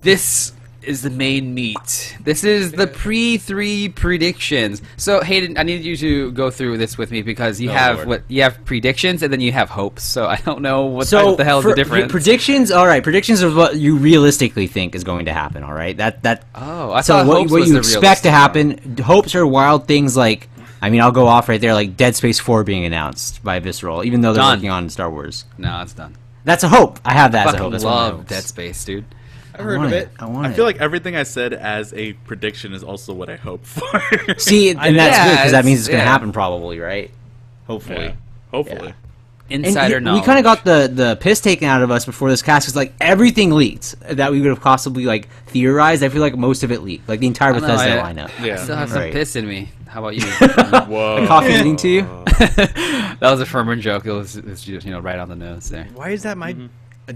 This is the main meat. This is the PRE3 predictions. So Hayden, I need you to go through this with me because you have you have predictions and then you have hopes. So I don't know what the hell is the difference. Predictions, all right. Predictions are what you realistically think is going to happen. All right. Oh, I so thought hopes what was you the expect to realistic happen. Hopes are wild things like. I mean, I'll go off right there, like Dead Space 4 being announced by Visceral, even though they're working on Star Wars. No, it's done. That's a hope. I have that as a hope. That's I love Dead Space, dude. I've heard of it. I feel like everything I said as a prediction is also what I hope for. See, and that's good because that means it's going to happen probably, right? Hopefully. Yeah. Hopefully. Yeah. Insider knowledge. We kind of got the piss taken out of us before this cast because like everything leaked that we would have possibly like theorized. I feel like most of it leaked, like the entire Bethesda lineup. I still have some piss in me. How about you? Whoa. The coffee leading to you? That was a Furman joke. It was just right on the nose there. Why is that my?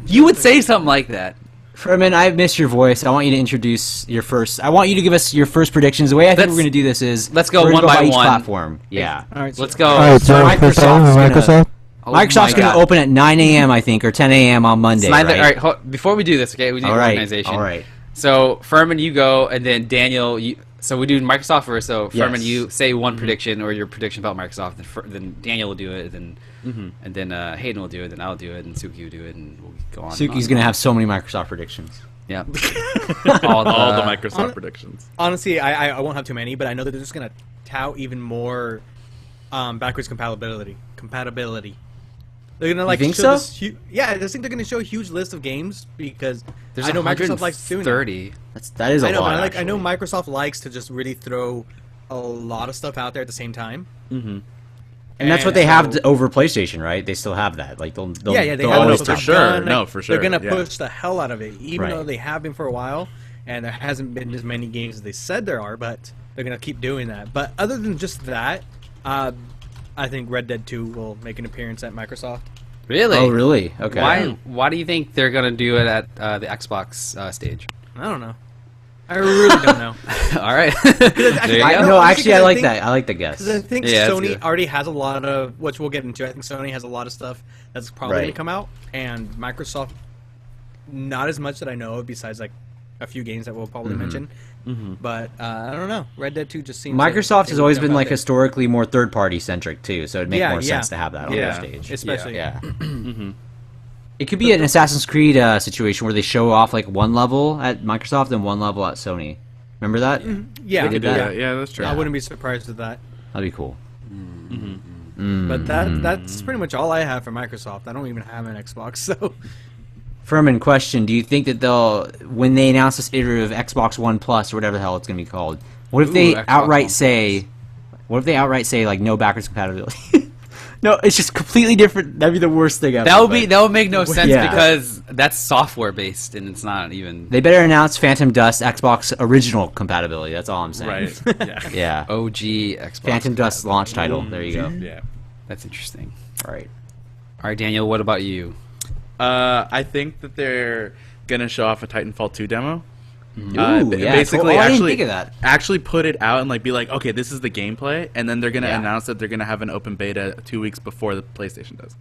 You would say something like that. Furman, I've missed your voice. I want you to introduce your first. I want you to give us your first predictions. The way I think we're going to do this is let's go one by each one. Platform. Yeah. All right. Let's go. All right, so Microsoft. Microsoft's going to open at 9 a.m. I think, or 10 a.m. on Monday. Right? All right. Before we do this, okay, we do organization. All right. So Furman, you go, and then Daniel. So we do Microsoft first. So Furman, you say one prediction or your prediction about Microsoft. Then Daniel will do it. And then Hayden will do it. Then I'll do it. And Suki will do it. And we'll go on. Suki's going to have so many Microsoft predictions. Yeah. all the Microsoft predictions. Honestly, I won't have too many, but I know that they're just gonna tout even more backwards compatibility. They're gonna like you think show so? I just think they're gonna show a huge list of games because There's I know Microsoft likes doing 30. That is a lot. But I know Microsoft likes to just really throw a lot of stuff out there at the same time. Mm-hmm. And that's what they have over PlayStation, right? They still have that. Like they'll they have always it for sure. For sure. They're gonna push the hell out of it, even though they have been for a while, and there hasn't been as many games as they said there are. But they're gonna keep doing that. But other than just that, I think Red Dead 2 will make an appearance at Microsoft. Really? Oh, really? Okay. Why do you think they're gonna do it at the Xbox stage? I don't know. I really don't know. All right. Actually, I like that. I like the guess. Because I think Sony already has a lot of, which we'll get into. I think Sony has a lot of stuff that's probably going to come out, and Microsoft, not as much that I know of, besides like a few games that we'll probably mention. But I don't know. Red Dead 2 just seems. Microsoft has always been like historically more third-party centric too, so it'd make more sense to have that on their stage. Especially, It could be an Assassin's Creed situation where they show off like one level at Microsoft and one level at Sony. Remember that? Yeah, they did that? Yeah, that's true. I wouldn't be surprised with that. That'd be cool. But that's pretty much all I have for Microsoft. I don't even have an Xbox, so. Furman, question: do you think that they'll, when they announce this iterative Xbox One Plus or whatever the hell it's going to be called, what if they outright say like no backwards compatibility? No, it's just completely different. That'd be the worst thing ever. That would make no sense because that's software based and it's not even. They better announce Phantom Dust Xbox original compatibility. That's all I'm saying. Right. Yeah. OG Xbox. Phantom Dust launch title. There you go. Yeah. That's interesting. All right. All right, Daniel. What about you? I think that they're gonna show off a Titanfall 2 demo. Basically, I didn't think of that. Actually put it out and like be like, okay, this is the gameplay, and then they're gonna announce that they're gonna have an open beta 2 weeks before the PlayStation does.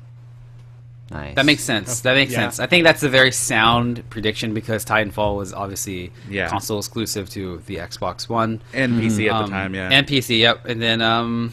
Nice. That makes sense. That makes sense. I think that's a very sound prediction because Titanfall was obviously console exclusive to the Xbox One and PC at the time. Yeah. And PC. Yep. And then I mean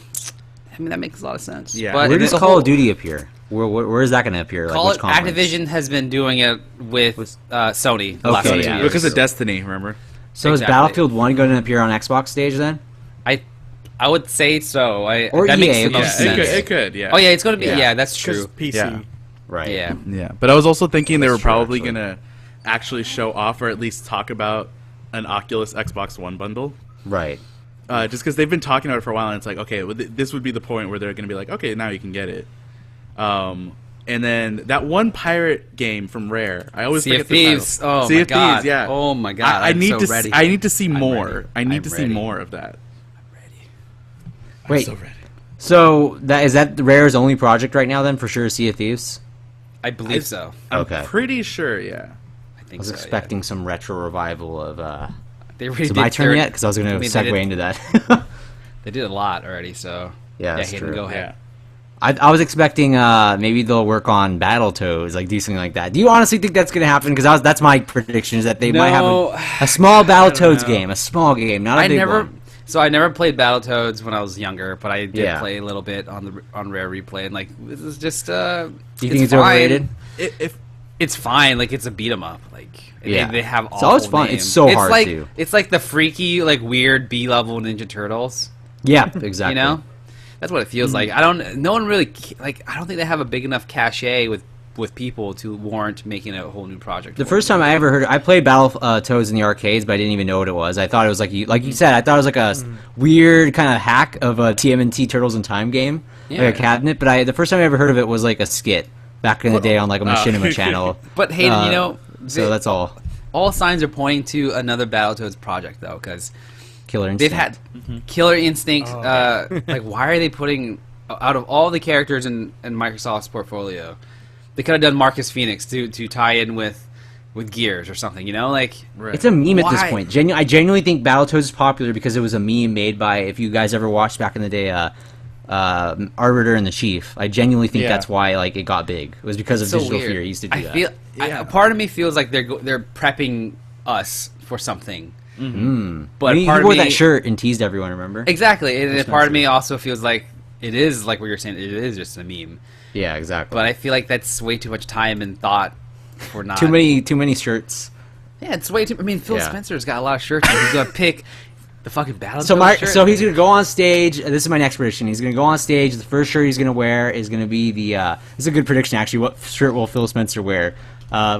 that makes a lot of sense. Yeah. But where does Call of Duty appear? Where is that going to appear? Like, Activision has been doing it with Sony the last 2 years. Because of Destiny, remember? So is Battlefield 1 going to appear on Xbox stage then? I would say so. Or that EA, makes the most sense. It could, yeah. Oh yeah, it's going to be. Yeah, that's true. PC. Yeah. Right. Yeah. Yeah. But I was also thinking they were probably going to actually show off or at least talk about an Oculus Xbox One bundle. Right. Just because they've been talking about it for a while, and it's like, okay, well, this would be the point where they're going to be like, okay, now you can get it. And then that one pirate game from Rare, I always forget the title. Sea of Thieves. Oh Sea my of god. Thieves, yeah. Oh my god. I need to. ready. I need to see more. Ready. I need to see more of that. I'm ready. Wait. I'm so ready. So is that Rare's only project right now then for sure? Sea of Thieves. I believe so. I'm pretty sure. Yeah. I I was expecting some retro revival of. They is it my turn yet? Because I was going to segue into that. They did a lot already, so yeah, that's Hayden, true. go ahead. I was expecting maybe they'll work on Battletoads, like do something like that. Do you honestly think that's gonna happen? Because that's my prediction is that they might have a small Battletoads game, a small game, not a big one. So I never played Battletoads when I was younger, but I did play a little bit on Rare Replay, and like this is just. Do you think it's overrated? If it's fine, like it's a beat 'em up, like they have all. It's always fun. It's so hard like, to. It's like the freaky, like weird B level Ninja Turtles. Yeah, exactly. You know, that's what it feels like. No one really like. I don't think they have a big enough cachet with people to warrant making a whole new project. The first time I ever heard, I played Battletoads in the arcades, but I didn't even know what it was. I thought it was like you said. I thought it was like a weird kind of hack of a TMNT Turtles in Time game, like a cabinet. But the first time I ever heard of it was like a skit back in the day on like a Machinima channel. But Hayden, so that's all. All signs are pointing to another Battletoads project though, because Killer Instinct. they've had Killer Instinct. Like, why are they putting out of all the characters in Microsoft's portfolio? They could have done Marcus Phoenix to tie in with Gears or something, you know? Like, it's a meme at this point. I genuinely think Battletoads is popular because it was a meme made by, if you guys ever watched back in the day, Arbiter and the Chief. I genuinely think that's why like it got big. It was because of Digital Fear. He used to do that. A part of me feels like they're prepping us for something. But he wore that shirt and teased everyone. Remember? Exactly, and a part of me also feels like it is like what you're saying. It is just a meme. Yeah, exactly. But I feel like that's way too much time and thought for not too many shirts. Yeah, it's way too. I mean, Phil Spencer's got a lot of shirts. And he's gonna pick the fucking Battletoads shirt. So he's gonna go on stage. This is my next prediction. He's gonna go on stage. The first shirt he's gonna wear is gonna be the. This is a good prediction actually. What shirt will Phil Spencer wear?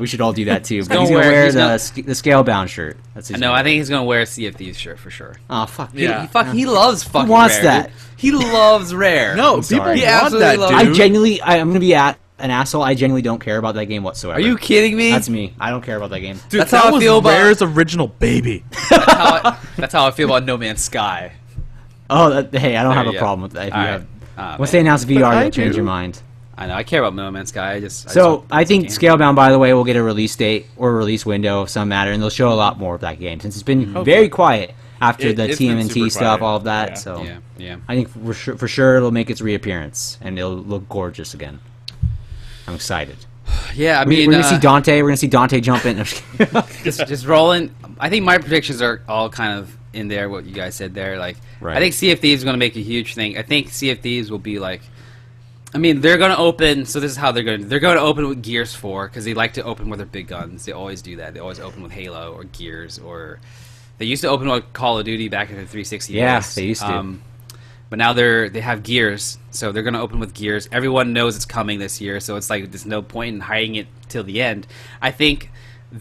We should all do that too. But he's gonna wear the Scalebound shirt. That's his I think he's gonna wear a Sea of Thieves shirt for sure. Oh fuck! Yeah, he loves fucking. Who wants Rare, that? Dude. He loves Rare. No, people want that, dude. I'm gonna be an asshole. I genuinely don't care about that game whatsoever. Are you kidding me? That's me. I don't care about that game. Dude, that's how I feel about Rare's original baby. That's how I feel about No Man's Sky. Oh, hey, I don't have a problem with that. If you have, once they announce VR, you'll change your mind. I know. I care about No Man's Sky. I think Scalebound, by the way, will get a release date or a release window of some matter, and they'll show a lot more of that game since it's been very quiet after the TMNT stuff, all of that. So I think for sure it'll make its reappearance and it'll look gorgeous again. I'm excited. Yeah, I mean, we're gonna see Dante. We're gonna see Dante jump in. just rolling. I think my predictions are all kind of in there. What you guys said there, like I think Sea of Thieves is gonna make a huge thing. I think Sea of Thieves will be like. I mean, they're going to open, so this is how they're going to open with Gears 4, because they like to open with their big guns. They always do that. They always open with Halo or Gears, or they used to open with Call of Duty back in the 360 days. Yeah, they used to. But now they have Gears, so they're going to open with Gears. Everyone knows it's coming this year, so it's like there's no point in hiding it till the end. I think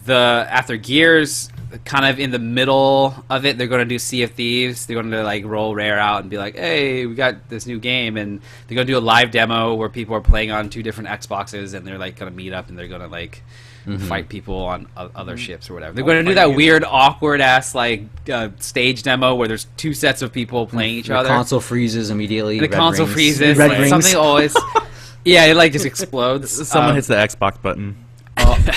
after Gears, kind of in the middle of it, they're going to do Sea of Thieves. They're going to like roll Rare out and be like, hey, we got this new game, and they're going to do a live demo where people are playing on 2 different Xboxes, and they're like going to meet up and they're going to like fight people on other ships or whatever. They're going to do that weird, awkward ass like stage demo where there's 2 sets of people playing each other. The console freezes immediately. The console freezes. Red like, rings. Something always. Yeah, it like just explodes. Someone hits the Xbox button.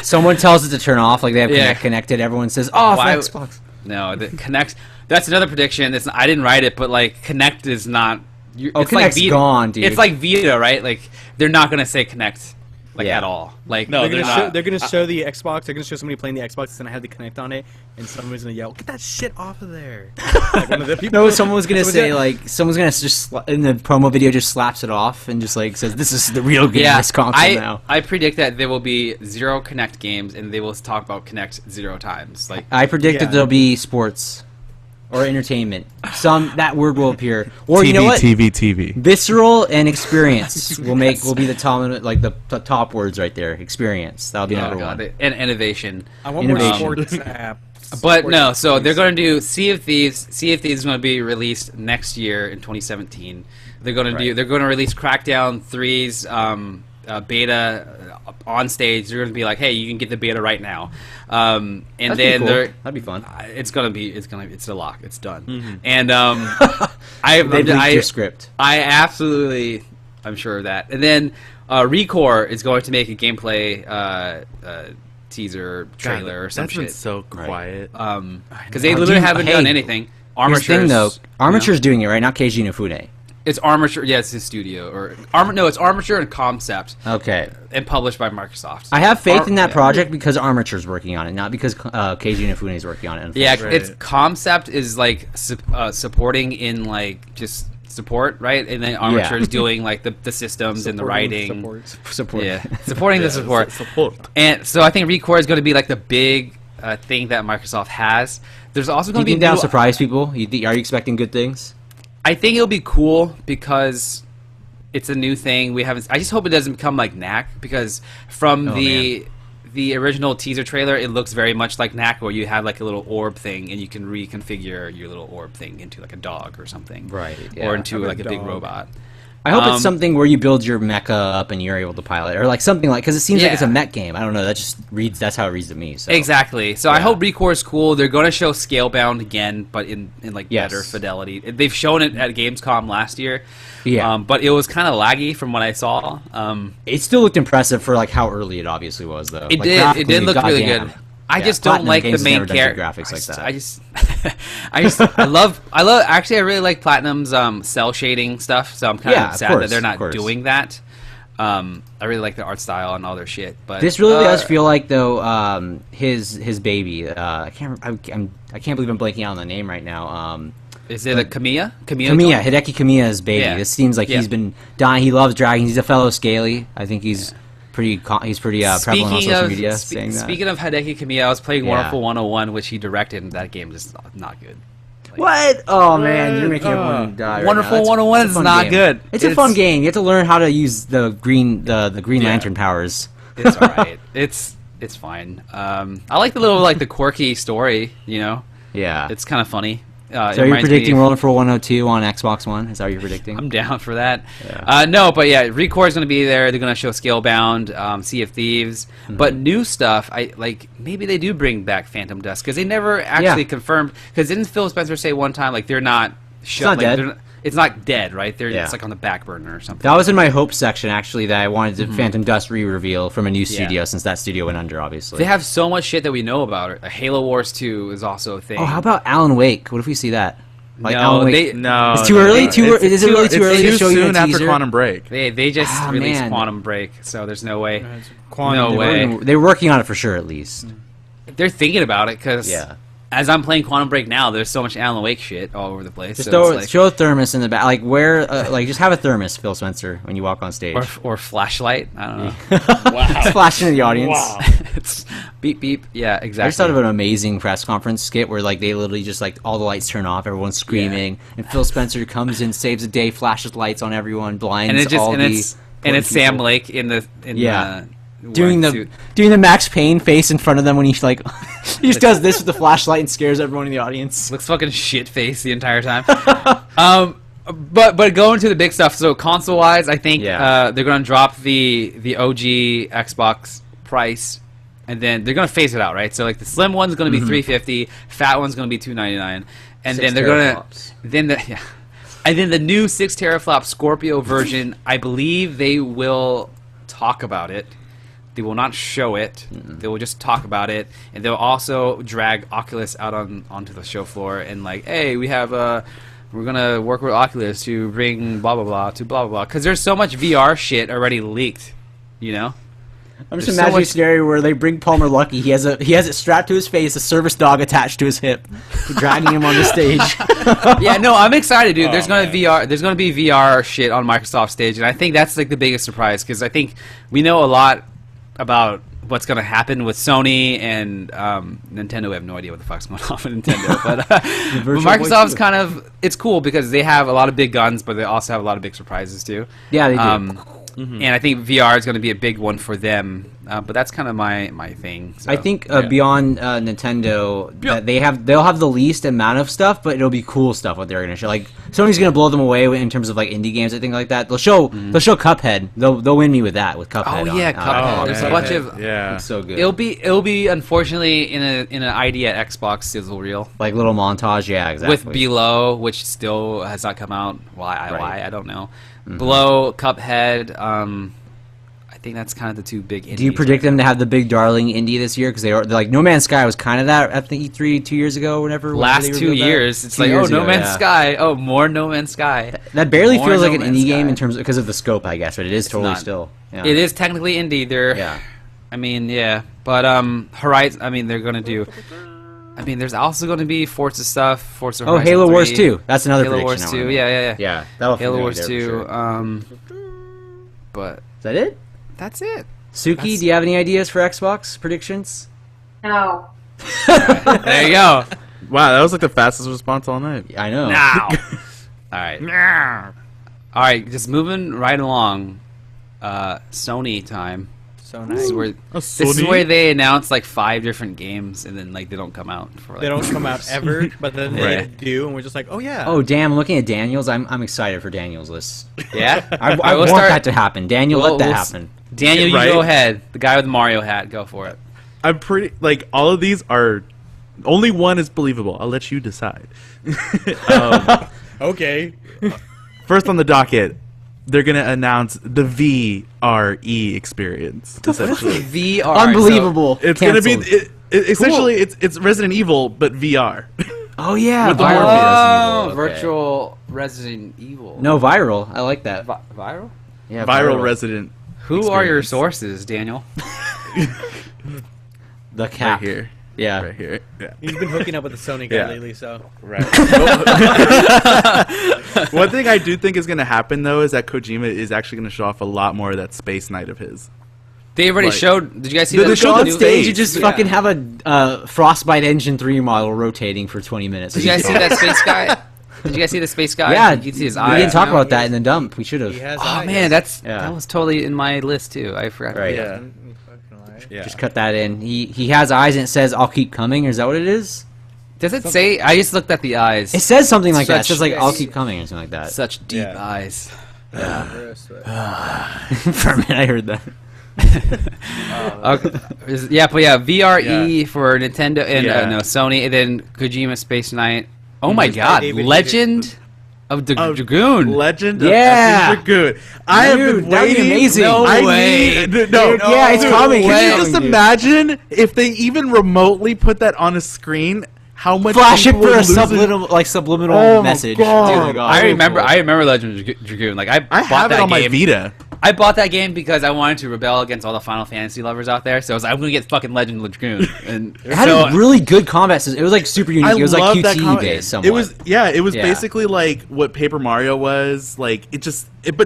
Someone tells it to turn off, like they have Kinect connected. Everyone says, "Off Xbox." No, the Kinect. That's another prediction. I didn't write it, but like Kinect is not. It's Kinect's like gone, dude. It's like Vita, right? Like they're not gonna say Kinect, at all. Like no, they're gonna show the Xbox. They're gonna show somebody playing the Xbox, and I have the Kinect on it, and someone's gonna yell, "Get that shit off of there!" Like one of the people. No, someone's gonna say someone's gonna just in the promo video just slaps it off and just like says, "This is the real game. This console now." I predict that there will be 0 Kinect games, and they will talk about Kinect 0 times. Like I predict that there'll be sports. Or entertainment. That word will appear. Or TV, you know what? TV. Visceral and experience will be the top words right there. Experience. That'll be number one. And innovation. I want more sports apps. But no, so they're going to do Sea of Thieves. Sea of Thieves is going to be released next year in 2017. They're going to release Crackdown 3's beta on stage. They're going to be like, hey, you can get the beta right now. And that'd then be cool. That'd be fun. It's a lock. It's done. Mm-hmm. And they leaked your script. I'm sure of that. And then Recore is going to make a gameplay teaser trailer or some that's shit. Been so quiet. Because they literally haven't done anything. Armature's doing it right, not Keiji Inafune. It's Armature. Yeah, it's his studio or Armor. No, it's Armature and Concept. Okay. And published by Microsoft. I have faith in that project because Armature's working on it, not because Keiji Inafune is working on it. Yeah, it's Concept is like supporting in like just support, right? And then Armature is doing like the systems and the writing. Support. Yeah, supporting the support. Support. And so I think ReCore is going to be like the big thing that Microsoft has. There's also going to be. That'll surprise people? Are you expecting good things? I think it'll be cool because it's a new thing. We haven't. I just hope it doesn't become like Knack because from the original teaser trailer, it looks very much like Knack, where you have like a little orb thing and you can reconfigure your little orb thing into like a dog or something, right? Yeah. Or into like a big robot. I hope it's something where you build your mecha up and you're able to pilot, or like something like because it seems like it's a mech game. I don't know. That just reads. That's how it reads to me. So. Exactly. So I hope ReCore is cool. They're going to show Scalebound again, but in like better fidelity. They've shown it at Gamescom last year. Yeah. But it was kind of laggy from what I saw. It still looked impressive for like how early it obviously was, though. It did. It did look really good. I just don't like the main character graphics like that. I really like Platinum's cell shading stuff, so I'm kind of sad that they're not doing that. I really like the art style and all their shit, but this really does feel like though his baby. I can't believe I'm blanking out on the name right now. Is it a Kamiya? Kamiya, Hideki Kamiya's baby. Yeah. This seems like he's been dying. He loves dragons. He's a fellow Scaly. I think he's pretty prevalent on social media saying that. Speaking of Hideki Kamiya, I was playing Wonderful 101, which he directed, and that game is not good. Like, what? Oh man, you're making everyone die. Wonderful 101 is not good. It's a fun game. You have to learn how to use the Green Lantern powers. It's alright. It's fine. I like the little the quirky story. You know. Yeah. It's kind of funny. So you're predicting Wonderful 102 on Xbox One? Is that what you're predicting? I'm down for that. Yeah. No, but yeah, ReCore is going to be there. They're going to show Scalebound, Sea of Thieves, but new stuff. Maybe they do bring back Phantom Dust because they never actually confirmed. Because didn't Phil Spencer say one time they're not shut? It's not dead, right? It's like on the back burner or something. That was in my hopes section actually that I wanted the Phantom Dust re-reveal from a new studio since that studio went under, obviously. They have so much shit that we know about. Halo Wars 2 is also a thing. Oh, how about Alan Wake? What if we see that? Like Alan Wake? It's too early. Is it really too early to show you a teaser? After Quantum Break. They just released Quantum Break, so there's no way. No way. They're working on it for sure, at least. They're thinking about it because. As I'm playing Quantum Break now, there's so much Alan Wake shit all over the place. Just show a thermos in the back, just have a thermos, Phil Spencer, when you walk on stage, or flashlight. I don't know. Wow, flashing in the audience. Wow, it's beep beep. Yeah, exactly. I just thought of an amazing press conference skit where they literally just all the lights turn off, everyone's screaming, and Phil Spencer comes in, saves the day, flashes lights on everyone, blinds it's Sam Lake in the doing the Max Payne face in front of them when he he just does this with the flashlight and scares everyone in the audience. Looks fucking shit face the entire time. But going to the big stuff. So console wise, I think they're going to drop the OG Xbox price, and then they're going to phase it out, right? So the slim one's going to be $350, fat one's going to be $299, and then they're going to and then the new 6 teraflop Scorpio version. I believe they will talk about it. They will not show it. They will just talk about it, and they'll also drag Oculus out onto the show floor and hey, we have we're gonna work with Oculus to bring blah blah blah to blah blah blah because there's so much VR shit already leaked, you know. I'm just imagining a scenario where they bring Palmer Luckey. He has it strapped to his face, a service dog attached to his hip, dragging him on the stage. Yeah, no, I'm excited, dude. There's gonna be VR shit on Microsoft stage, and I think that's the biggest surprise because I think we know a lot about what's going to happen with Sony and Nintendo. We have no idea what the fuck's going on with Nintendo, but Microsoft's kind of, it's cool because they have a lot of big guns, but they also have a lot of big surprises too. Yeah, they do. And I think VR is going to be a big one for them, but that's kind of my thing. So, I think beyond Nintendo, they'll have the least amount of stuff, but it'll be cool stuff what they're going to show. Sony's going to blow them away in terms of indie games and things like that. They'll show Cuphead. They'll win me with that with Cuphead. Oh yeah, Cuphead. There's a bunch of it's so good. It'll be unfortunately in an ID at Xbox sizzle reel, little montage. Yeah, exactly. With Below, which still has not come out. Why I don't know. Below, Cuphead, I think that's kind of the two big. Do you predict them to have the big darling indie this year? Because they're like No Man's Sky was kind of that at the E3 2 years ago, whenever. Last 2 years, it's like, oh, No Man's Sky, oh, more No Man's Sky. That barely feels like an indie game in terms of, because of the scope, I guess, but it is totally still. Yeah. It is technically indie. I mean, yeah, but Horizon. I mean, they're gonna do. I mean, there's also going to be Forza stuff. Forza Horizon Halo 3. Wars 2. That's another Halo prediction. Wars 2. Yeah. Yeah, that'll Halo Wars 2. Sure. But is that it? That's it. Suki, do you have any ideas for Xbox predictions? No. There you go. Wow, that was like the fastest response all night. I know. Now. All right. All right, just moving right along. Sony time. So nice. This is where they announce like 5 different games and then like they don't come out for like they don't come out ever, but then they do, and we're just like, oh yeah. Oh damn! Looking at Daniel's, I'm excited for Daniel's list. Yeah, I want that to happen. Daniel, let that happen. Daniel, you go ahead. The guy with the Mario hat, go for it. I'm pretty like all of these are. Only one is believable. I'll let you decide. Okay. First on the docket. They're gonna announce the VRE experience. Essentially, VR, unbelievable. So it's gonna be essentially it's Resident Evil but VR. Oh yeah, with the viral virtual Resident Evil. No, viral. I like that. Viral? Yeah, viral Resident. Who are your sources, Daniel? The cap right here. Yeah, right here. Yeah. He's been hooking up with the Sony guy lately, so. Right. One thing I do think is going to happen, though, is that Kojima is actually going to show off a lot more of that Space Knight of his. They already showed. Did you guys see that? They showed on stage. You just fucking have a Frostbite Engine 3 model rotating for 20 minutes. Did you guys see that Space Guy? Did you guys see the Space Guy? Yeah, you can see his eyes. We didn't talk about that in the dump. We should have. Oh man, that was totally in my list too. I forgot. Right. Yeah. Just cut that in. He has eyes and it says "I'll keep coming." Or is that what it is? Does it say? I just looked at the eyes. It says something like that. It says like "I'll keep coming" or something like that. Such deep eyes. Yeah. For a minute, I heard that. Okay. Yeah, but yeah, VRE for Nintendo and no Sony, and then Kojima Space Knight. Oh my God, Legend of the Dragoon. Legend of the Dragoon. I have been waiting. Amazing. No way. Yeah, it's coming. Can you just imagine if they even remotely put that on a screen? How much flash it for a subliminal message. God. Dude, I remember Legend of Dragoon. Like I have it on my Vita. I bought that game because I wanted to rebel against all the Final Fantasy lovers out there. So I was like, I'm gonna get fucking Legend of Dragoon. And it had a really good combat system. It was like super unique. It was like QTE based. Somewhat. It was basically like what Paper Mario was. Like but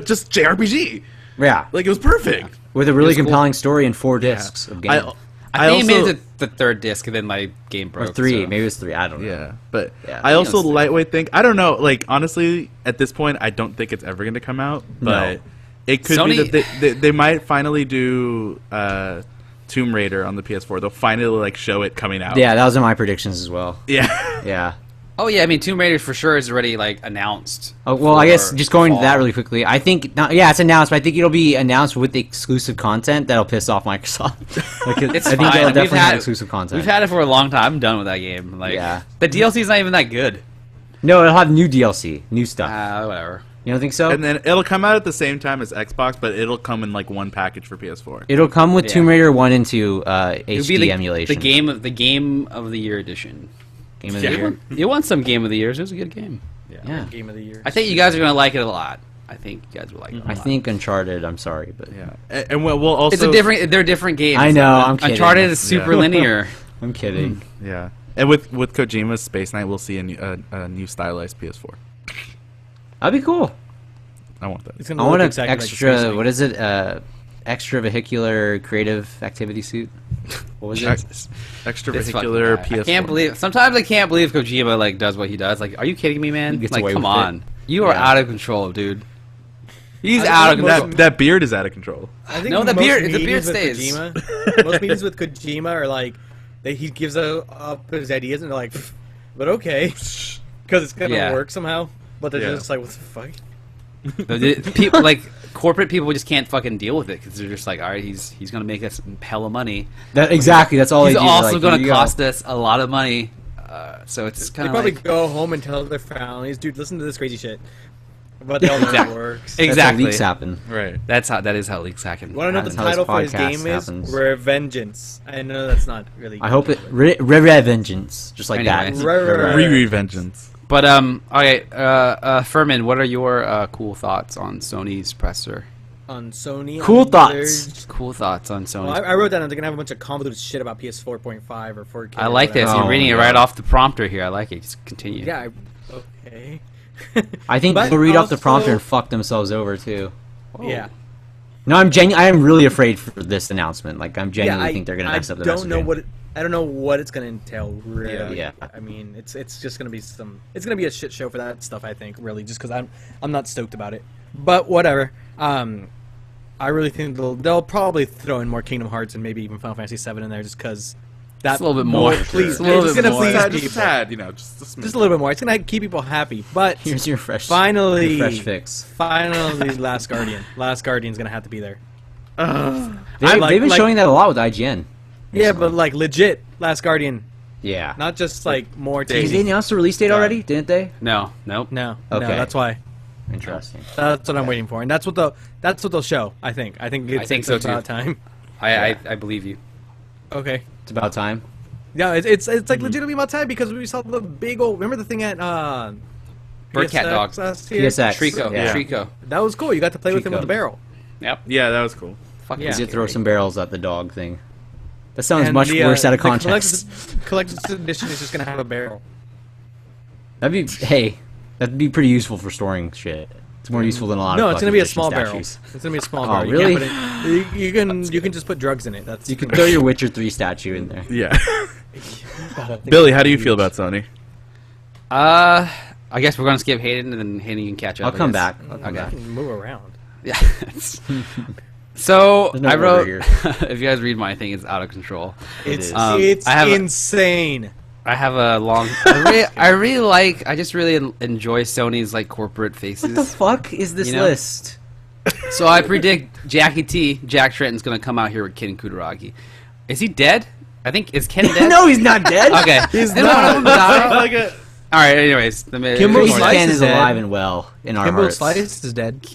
just JRPG. Yeah, like it was perfect with a really compelling story and 4 discs of game. I think it made it to the 3rd disc and then my game broke. Or 3, maybe it was 3. I don't know. Yeah, but I also lightweight think I don't know. Like honestly, at this point, I don't think it's ever going to come out. But it could be that they might finally do Tomb Raider on the PS4. They'll finally like show it coming out. Yeah, that was in my predictions as well. Yeah, yeah. Oh yeah, I mean Tomb Raider for sure is already like announced. Oh well, I guess just going to that really quickly. I think it's announced, but I think it'll be announced with the exclusive content that'll piss off Microsoft. It's I think fine. they'll definitely have exclusive content. We've had it for a long time. I'm done with that game. Like the DLC's not even that good. No, it'll have new DLC, new stuff. Whatever. You don't think so? And then it'll come out at the same time as Xbox, but it'll come in like one package for PS4. It'll come with Tomb Raider 1 and 2 HD emulation. The game of the year edition. Game of the year. You want some game of the years? It was a good game. Yeah. Game of the year. I think you guys are gonna like it a lot. I think you guys will like it a lot. I think Uncharted. I'm sorry, but and we'll also. They're different games. I know. I'm kidding. Uncharted is super linear. I'm kidding. Yeah. And with Kojima's Space Knight, we'll see a new stylized PS4. That'd be cool. I want that. I want an extra. What is it? Extra-vehicular creative activity suit. What was it? Extra-vehicular PS4. Sometimes I can't believe Kojima like does what he does. Like, are you kidding me, man? Like, come on. You are out of control, dude. He's out of control. That beard is out of control. I think the beard stays. Most meetings with Kojima are like, he gives up his ideas and they're like, but okay, because it's gonna work somehow. But they're just like, what the fuck? People like corporate people just can't fucking deal with it because they're just like, all right, he's gonna make us hell of money. Exactly, that's all. He's also gonna cost us a lot of money. So it's kind of probably go home and tell their families, dude, listen to this crazy shit. But they all know it works. That's Exactly. how leaks happen. Right. That is how leaks happen. Want to know what the That's how this title for his podcast game happens. is? Revengeance. I know that's not really. I hope it Revengeance, just like Anyway. that. Re-Vengeance. But okay, Furman, what are your cool thoughts on Sony's presser? On Sony. Cool I mean, thoughts. there's- Cool thoughts on Sony. Well, I wrote down they're gonna have a bunch of convoluted shit about PS4.5 or 4K. I or like this. whatever. You're Oh, reading it yeah. right off the prompter here. I like it. Just continue. Yeah. Okay. I think But they'll read off the prompter also- and fuck themselves over too. Yeah. No, I am really afraid for this announcement. Like, I'm genuinely think they're gonna mess up the messaging. I don't know what it's gonna entail. Really. Yeah. I mean, it's just gonna be It's gonna be a shit show for that stuff. I think really, just because I'm not stoked about it. But whatever. I really think they'll probably throw in more Kingdom Hearts and maybe even Final Fantasy VII in there, just because. That's a little bit more. Please, It's a little it's bit gonna more. please Just people. a tad, you know, just a smidge. Just a little bit more. It's gonna keep people happy. But Here's your fresh, finally, your fresh fix. finally, Last Guardian. Last Guardian's gonna have to be there. They've been like- showing that a lot with IGN. Yeah, but like legit Last Guardian, Yeah. not just like more Did teasing. they announce the release date already? Didn't they? No, nope. No, Okay. no, that's why. Interesting. That's what I'm waiting for, and that's what they'll show. I think it's so, about too. time. I believe you. Okay. It's about time. Yeah, it's like legitimately about time because we saw the big old. Remember the thing at Birdcat PSX dog. last year? PSX. Trico. Yeah. Trico. That was cool. You got to play with him Trico. with the barrel. Yep. Yeah, that was cool. Fucking Yeah. You did scary. throw some barrels at the dog thing. That sounds And much the, worse out of the context. Collector's edition is just gonna have a barrel. That'd be pretty useful for storing shit. It's more useful than a lot No, of it's gonna be a collector's small edition barrel. statues. It's gonna be a small Oh, barrel. really? You can just put drugs in it. That's You could throw your Witcher 3 statue in there. Yeah. Billy, how do you feel about Sony? I guess we're gonna skip Hayden, and then Hayden can catch up. I'll I come guess. back. I'll come Okay. back. move around. Yeah. So There's no I order wrote. here. If you guys read my thing, it's out of control. It's is. it's I have a- insane. I have a long. I just really enjoy Sony's like corporate faces. What the fuck is this You know? list? So I predict Jack Trenton's gonna come out here with Ken Kutaragi. Is he dead? I think is Ken dead? No, he's not dead. Okay. He's Then one of them died? Like a, All right. Anyways, the Kimbo Chris Slice Ken is is dead. alive and well in our Kimbo hearts. Slice is dead.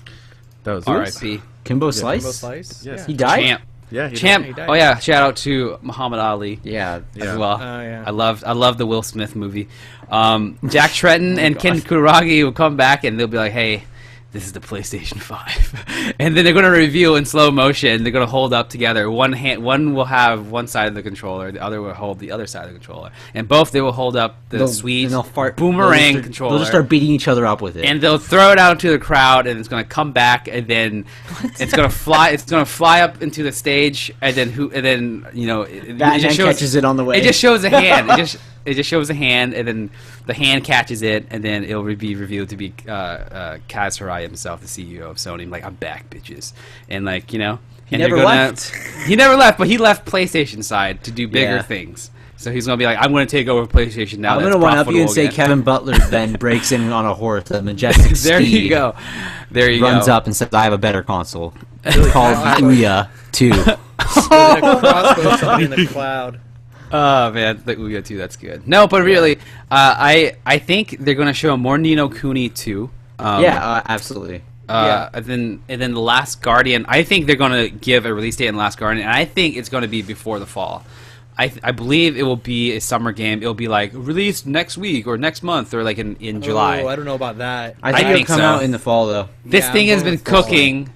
that was R.I.P. Kimbo Slice? Kimbo Slice. Yes. He died? Champ. Yeah, he Champ. he died. Oh yeah. Shout out to Muhammad Ali. Yeah. As well. Oh, yeah. I love the Will Smith movie. Jack Trenton and Ken Kutaragi will come back and they'll be like, "Hey, this is the PlayStation 5," and then they're gonna reveal in slow motion. They're gonna hold up together. One will have one side of the controller, the other will hold the other side of the controller, and both they will hold up the sweet and they'll fart, boomerang they'll controller. They'll just start beating each other up with it. and they'll throw it out to the crowd, and it's gonna come back, and then it's gonna fly. It's gonna fly up into the stage, and then it Batman just shows, catches it on the way. It just shows a hand. It just shows a hand, and then the hand catches it, and then it'll be revealed to be Kaz Hirai himself, the CEO of Sony. I'm like, I'm back, bitches, and like He and never they're gonna, left. He never left, but he left PlayStation side to do bigger Yeah. things. So he's gonna be like, I'm gonna take over PlayStation now. I'm that's gonna one up you and profitable say again. Kevin Butler then breaks in on a horse, a majestic There steed. you go. There you Runs go. up and says, "I have a better console. It's called Ouya 2." Crossbow somebody in the cloud. Oh man, the Ouya 2, that's good. No, but really, I think they're gonna show more Ni no Kuni 2. Absolutely. And then the Last Guardian. I think they're gonna give a release date in Last Guardian, and I think it's gonna be before the fall. I believe it will be a summer game. It'll be like released next week or next month or like in July. Oh, I don't know about that. I think I it'll think come so. out in the fall though. This Yeah, thing I'm has going been with fall. cooking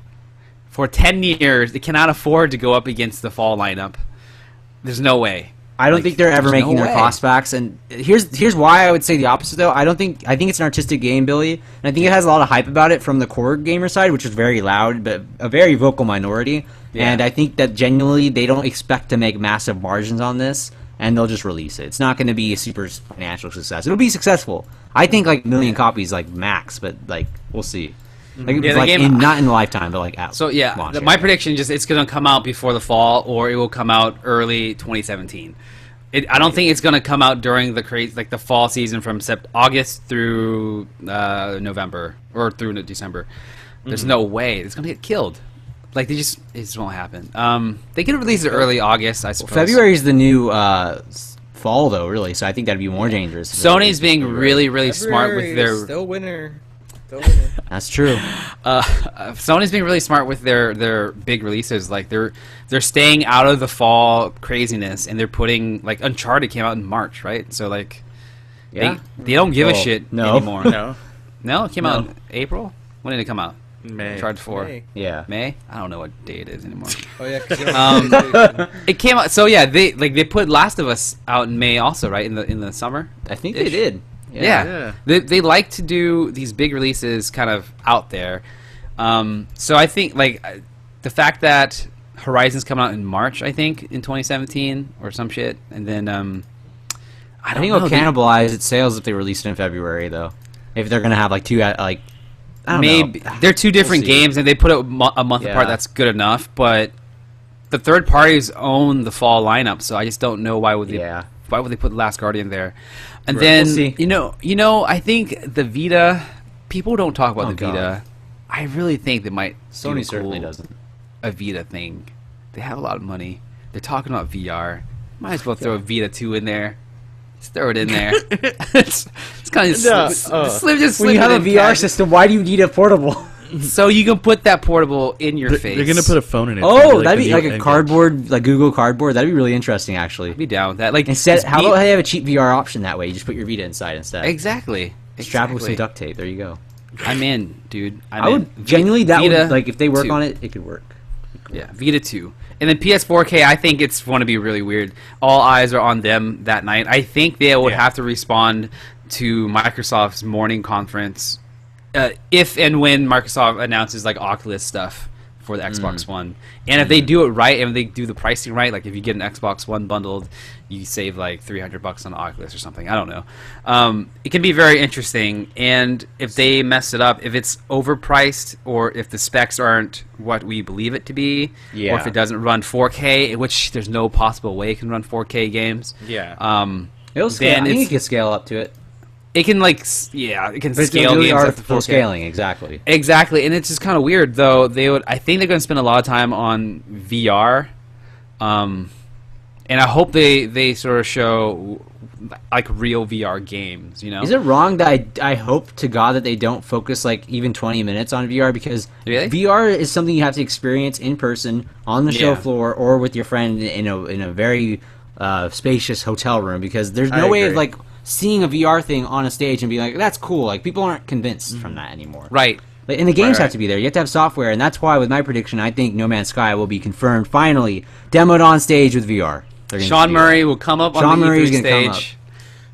for 10 years. It cannot afford to go up against the fall lineup. There's no way. I don't Like, think they're ever there's making no their way. cost backs, and here's why I would say the opposite though. I think it's an artistic game, Billy, and I think it has a lot of hype about it from the core gamer side, which is very loud, but a very vocal minority. Yeah. And I think that genuinely they don't expect to make massive margins on this, and they'll just release it. It's not going to be a super financial success. It'll be successful. I think like 1 million copies, like max, but like we'll see. Like, Yeah, the game- not in lifetime, but like at So yeah, launch. my prediction just it's going to come out before the fall, or it will come out early 2017. I don't think it's going to come out during the fall season from August through November or through December. There's no way it's going to get killed. Like it just won't happen. They can release it early August, I suppose. February is the new fall though, really. So I think that'd be more dangerous. Sony's being really smart with February their is still winter. That's true. Sony's being really smart with their big releases. Like they're staying out of the fall craziness, and they're putting like Uncharted came out in March, right? So like, they don't give a shit anymore. No, it came out in April. When did it come out? May. Uncharted 4. May. I don't know what day it is anymore. Oh yeah, it came out. So yeah, they put Last of Us out in May also, right? In the summer. I think they did. Yeah. They like to do these big releases kind of out there. So I think like the fact that Horizon's coming out in March, I think in 2017 or some shit, and then I think it'll cannibalize its sales if they release it in February, though. If they're gonna have like two like. Maybe they're two different games, and they put it a month apart. That's good enough, but the third parties own the fall lineup, so I just don't know why would they put The Last Guardian there. And then you know, I think the Vita. People don't talk about the Vita. I really think they might. Sony certainly doesn't. A Vita thing. They have a lot of money. They're talking about VR. Might as well throw a Vita 2 in there. Just throw it in there. it's kind of when you have a VR system, why do you need a portable? So you can put that portable in your face. They're gonna put a phone in it. Oh, that'd be like a cardboard, like Google Cardboard. That'd be really interesting, actually. I'd be down with that. Like instead, how about they have a cheap VR option that way? You just put your Vita inside instead. Exactly. Strap it with some duct tape. There you go. I'm in, dude. I would genuinely Vita would, like if they work 2. on it, it could work. Yeah, Vita 2. And then PS4K, I think it's going to be really weird. All eyes are on them that night. I think they would have to respond to Microsoft's morning conference if and when Microsoft announces like Oculus stuff for the Xbox One. And if they do it right, and if they do the pricing right, like if you get an Xbox One bundled, you save like $300 on Oculus or something. I don't know. It can be very interesting. And if they mess it up, if it's overpriced, or if the specs aren't what we believe it to be, or if it doesn't run 4K, which there's no possible way it can run 4K games. It'll scale. I think it can scale up to it. It can it can scale really games up to 4K. Full scaling, exactly. Exactly, and it's just kind of weird though. I think they're going to spend a lot of time on VR, and I hope they sort of show like real VR games. You know, is it wrong that I hope to God that they don't focus like even 20 minutes on VR, because VR is something you have to experience in person on the show floor or with your friend in a very spacious hotel room, because there's no way of like seeing a VR thing on a stage and being like, that's cool. Like, people aren't convinced from that anymore. Right. Like, and the games have to be there. You have to have software, and that's why with my prediction, I think No Man's Sky will be confirmed, finally, demoed on stage with VR. Sean Murray will come up on the E3 stage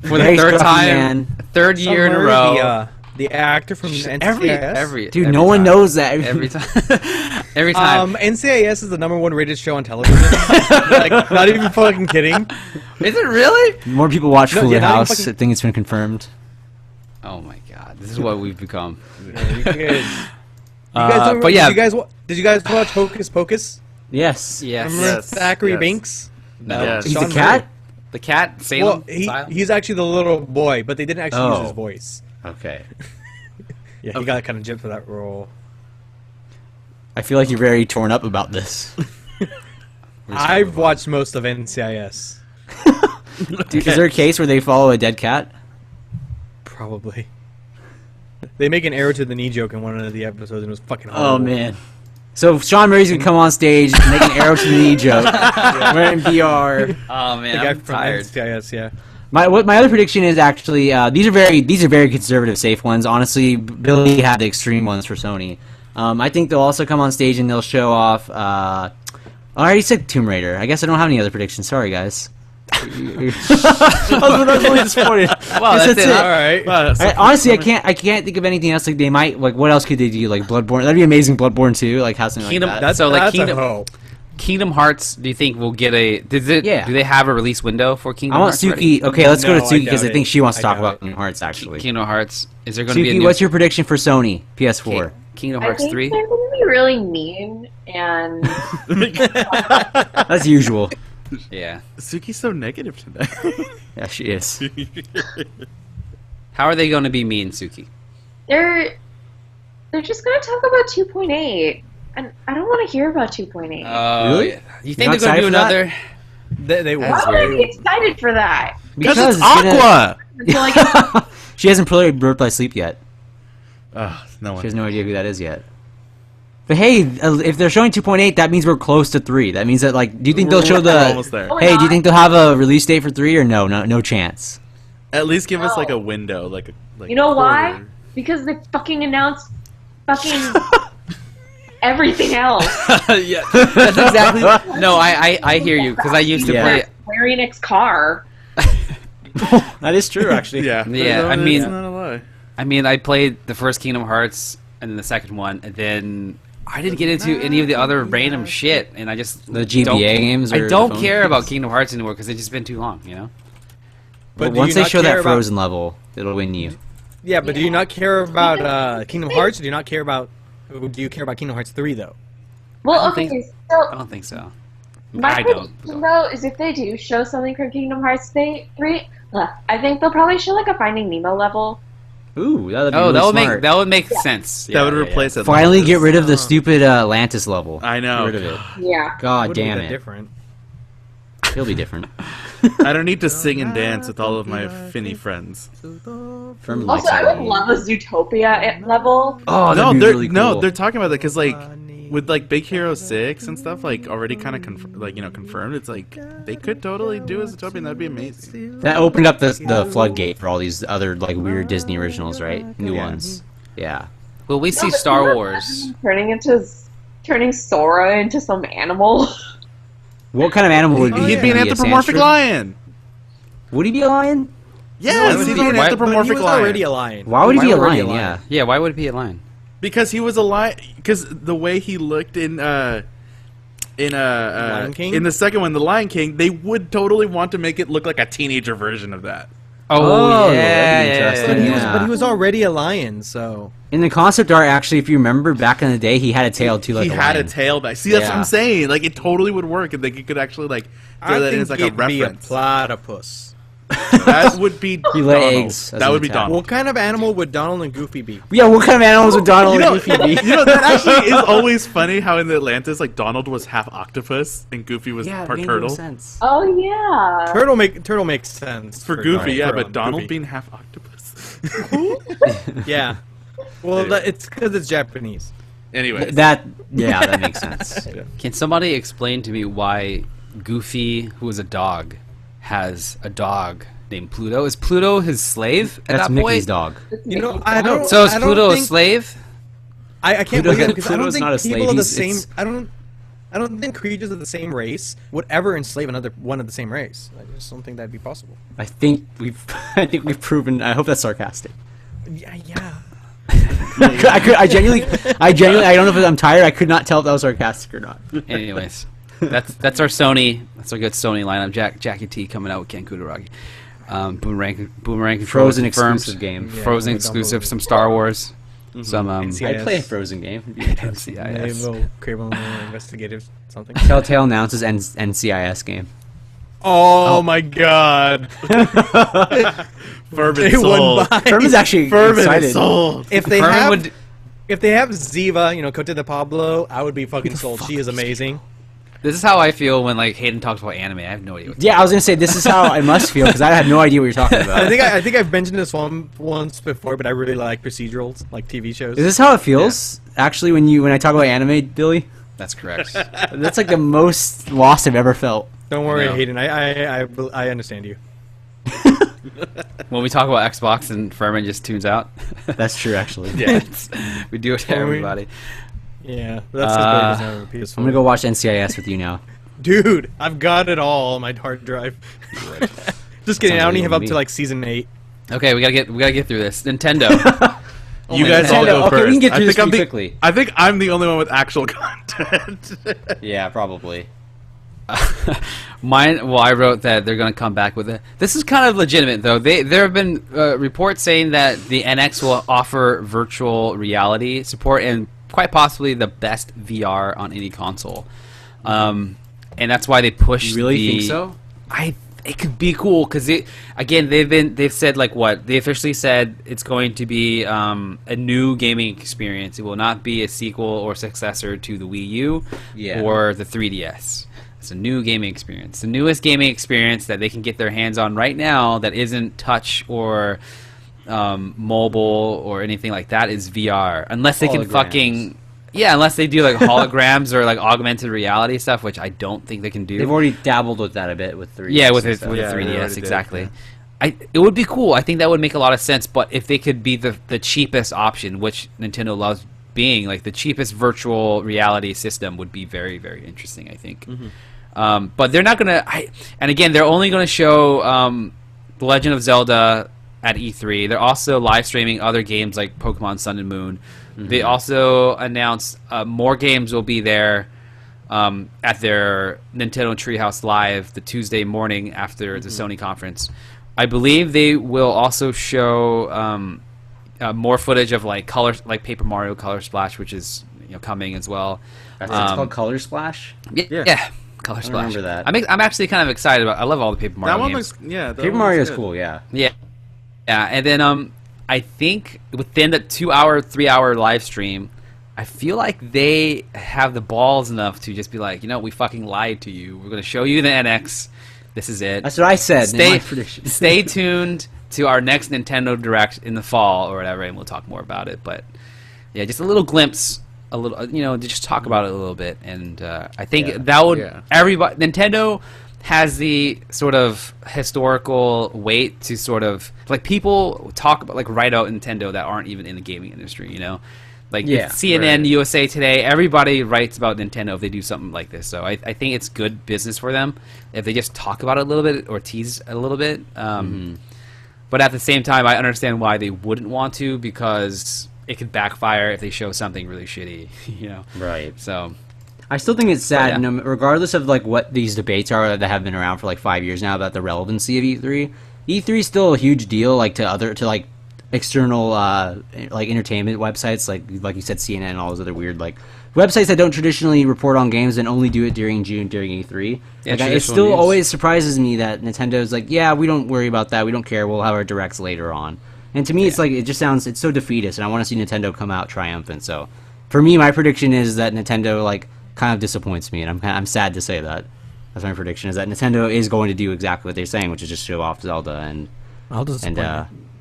for the third time, third year in a row. The actor from NCIS. Dude, no one knows that. Every time. Every time. NCIS is the #1 rated show on television. Like, not even fucking kidding. Is it really? More people watch Fuller House. I think it's been confirmed. Oh my god, this is what we've become. Did you guys watch Hocus Pocus? Yes. Remember Zachary Binks? No. Yes. He's the cat? The cat? Salem? Well, he's actually the little boy, but they didn't actually use his voice. Okay. He got kind of gypped for that role. I feel like you're very torn up about this. I've watched most of NCIS. Dude, is there a case where they follow a dead cat? Probably. They make an arrow to the knee joke in one of the episodes, and it was fucking horrible. Oh, man. So Sean Murray's gonna come on stage and make an arrow to the knee joke. Wearing VR. Oh man, the guy I'm from tired. NCIS, My other prediction is actually these are very conservative, safe ones. Honestly, Billy had the extreme ones for Sony. I think they'll also come on stage and they'll show off. I already said Tomb Raider. I guess I don't have any other predictions. Sorry, guys. I was really disappointed. Well, that's it. All right. Honestly, I can't think of anything else. Like they might what else could they do? Like Bloodborne. That'd be amazing. Bloodborne 2. Like have something like that. Kingdom Hearts, do you think we'll get a... Do they have a release window for Kingdom Hearts? I want Suki... Okay, let's go to Suki, because I think she wants to talk about Kingdom Hearts, actually. Kingdom Hearts. Is there going to be a Suki, what's your prediction for Sony PS4? Kingdom Hearts 3? I think they're going to be really mean, and... That's usual. Yeah. Suki's so negative today. Yeah, she is. How are they going to be mean, Suki? They're just going to talk about 2.8. And I don't want to hear about 2.8. Really? Yeah. You think they're going to do another? They Why would I be excited for that? Because it's Aqua! She hasn't probably birthed by sleep yet. No one. She has no idea who that is yet. But hey, if they're showing 2.8, that means we're close to 3. That means that, like, do you think they'll show the... We're almost there. Hey, do you think they'll have a release date for 3 or no? No chance. At least give us like a window, like you know quarter. why? Because they fucking announced fucking everything else. Yeah, that's exactly. No, I hear you because I used to play Square Enix car. That is true, actually. Yeah. Yeah, I mean, it's not a lie. I mean, I played the first Kingdom Hearts and then the second one, and then I didn't get into any of the other random shit, and I just The GBA games. I or don't the phone care games? about Kingdom Hearts anymore because it's just been too long, you know. But do once you they not show that care about- Frozen level, it'll win you. Yeah, but do you not care about Kingdom Hearts? Or do you not care about? Do you care about Kingdom Hearts 3 though? Well, I don't okay, think- so I don't think so. my I don't. prediction though is if they do show something from Kingdom Hearts 3, I think they'll probably show like a Finding Nemo level. Ooh, that would be Oh, really that would smart. make sense. That would replace it. Finally get rid of the stupid Atlantis level. I know. Get rid of it. Yeah. God Wouldn't be damn that it. Different. It'll be different. I don't need to sing and dance with all of my Finny friends. Furman likes Also, I that would game. love a Zootopia level. Oh, No, that'd be really cool. they're talking about that because like with like Big Hero 6 and stuff like already kind of confirmed. It's like they could totally do a Zootopia, and that'd be amazing. That opened up the floodgate for all these other like weird Disney originals, right? New ones. Yeah. Will we see No, but Star you know, Wars? Turning Sora into some animal. What kind of animal would He'd be an anthropomorphic lion. Would he be a lion? Yes, he'd be an why- anthropomorphic But he was lion. already a lion. Why would he be a would he lion? Yeah. Yeah, why would it be a lion? Because he was a lion. Because the way he looked in Lion King? in the second one, the Lion King, they would totally want to make it look like a teenager version of that. Oh, yeah, that'd be yeah, interesting. But he was, Yeah. but he was already a lion, so In the concept art, actually, if you remember back in the day, he had a tail too, like He a had a lion. tail back. See, that's what Yeah. I'm saying. Like, it totally would work if they could actually like throw I that in think as like a it'd be a reference. platypus. That would be He lay Donald. eggs as That an would be attack. Donald. What kind of animal would Donald and Goofy be? Yeah, what kind of animals would Donald and Goofy be? You know, that actually is always funny how in the Atlantis, like, Donald was half octopus and Goofy was Yeah, it part made no turtle. sense. Oh yeah. Turtle makes sense For Goofy, yeah, for but Donald Goofy. being half octopus. Yeah. Well, Anyway. it's because it's Japanese. Anyways. That makes sense. Can somebody explain to me why Goofy, who is a dog, has a dog named Pluto? Is Pluto his slave at That's that Mickey's point? dog. You know, I don't. So is I don't Pluto a think- slave? I can't Pluto- believe it because I don't Pluto's think not a people slave, of the he's- same. it's- I don't think creatures of the same race would ever enslave another one of the same race. I just don't think that'd be possible. I think we've proven. I hope that's sarcastic. Yeah. I genuinely, I don't know if I'm tired. I could not tell if that was sarcastic or not. Anyways, that's our Sony. That's our good Sony lineup. Jackie T coming out with Ken Kutaragi. Boomerang Controls Frozen confirmed. exclusive game. Yeah, Frozen we exclusive. downloaded. Some Star Wars. Some NCIS. I'd play a Frozen game. It'd be interesting. NCIS. Criminal investigative something. Telltale announces NCIS game. Oh my god! Fervent They soul. won by. Furman's actually Fervent excited. soul. If they Furman have, would- if they have Ziva, Cote de Pablo, I would be fucking sold. She is amazing. This is how I feel when like Hayden talks about anime. I have no idea. Yeah, I was gonna say this is how I must feel because I had no idea what you're talking about. I think I've mentioned this once before, but I really like procedurals, like TV shows. Is this how it feels? Actually, when I talk about anime, Billy, That's correct. that's like the most lost I've ever felt. Don't worry, know. Hayden. I understand you. When we talk about Xbox and Furman just tunes out. That's true, actually. Yeah, we do it to Well, we- everybody. Yeah, that's just better doesn't have a PS4. I'm gonna go watch NCIS with you now. Dude, I've got it all on my hard drive. Just kidding. Sounds I only have illegal up to to me. like season 8. Okay, we gotta get through this. Nintendo. You guys all Nintendo, go okay, first. we can get through I this think I'm pretty the, quickly. I think I'm the only one with actual content. Yeah, probably. Mine. Well, I wrote that they're gonna come back with it. This is kind of legitimate though. There have been reports saying that the NX will offer virtual reality support and quite possibly the best VR on any console. And that's why they pushed. You really think so? It could be cool because they've said like what they officially said it's going to be a new gaming experience. It will not be a sequel or successor to the Wii U or the 3DS. It's a new gaming experience, the newest gaming experience that they can get their hands on right now that isn't touch or mobile or anything like that is VR, unless they can fucking unless they do like holograms or like augmented reality stuff, which I don't think they can do. They've already dabbled with that a bit with 3DS. Yeah, with the 3DS, exactly. It would be cool. I think that would make a lot of sense. But if they could be the cheapest option, which Nintendo loves being, like the cheapest virtual reality system, would be very, very interesting, I think. But they're not gonna. And again, they're only gonna show The Legend of Zelda at E3. They're also live streaming other games like Pokemon Sun and Moon. They also announced more games will be there at their Nintendo Treehouse Live the Tuesday morning after the Sony conference. I believe they will also show more footage of like Paper Mario Color Splash, which is coming as well. It's called Color Splash. Yeah. Color Splash. I remember that. I'm actually kind of excited about. I love all the Paper Mario games. Paper Mario is cool. Yeah. And then I think within the 2-hour, 3-hour live stream, I feel like they have the balls enough to just be like, we fucking lied to you. We're going to show you the NX. This is it. That's what I said in my prediction. Stay tuned to our next Nintendo Direct in the fall or whatever, and we'll talk more about it. But yeah, just a little glimpse, just talk about it a little bit. And I think that would everybody. Nintendo has the sort of historical weight to sort of like people talk about write out Nintendo that aren't even in the gaming industry, CNN, USA Today, everybody writes about Nintendo if they do something like this. So I think it's good business for them if they just talk about it a little bit or tease a little bit. But at the same time, I understand why they wouldn't want to, because it could backfire if they show something really shitty, Right. So I still think it's sad, regardless of what these debates are that have been around for 5 years now about the relevancy of E3. E3 is still a huge deal, to external entertainment websites, like you said, CNN and all those other weird websites that don't traditionally report on games and only do it during June during E3. It still always surprises me that Nintendo's we don't worry about that, we don't care, we'll have our directs later on. And to me, it's it just sounds it's so defeatist, and I want to see Nintendo come out triumphant. So for me, my prediction is that Nintendo kind of disappoints me, and I'm sad to say that. That's my prediction, is that Nintendo is going to do exactly what they're saying, which is just show off Zelda and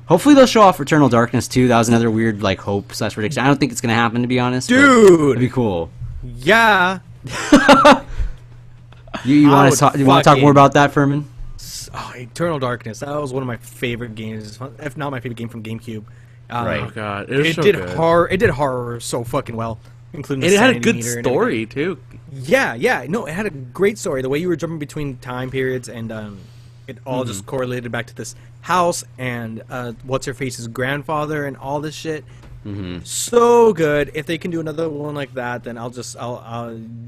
hopefully they'll show off Eternal Darkness too. That was another weird hope / prediction. I don't think it's gonna happen, to be honest. Dude, it'd be cool. Yeah. you want to talk more about that, Furman? Oh, Eternal Darkness. That was one of my favorite games, if not my favorite game from GameCube. Right. Oh god, it did horror. It did horror so fucking well, including the it had a good story too. Yeah. No, it had a great story. The way you were jumping between time periods, and it all just correlated back to this house and what's her face's grandfather and all this shit. So good. If they can do another one like that, then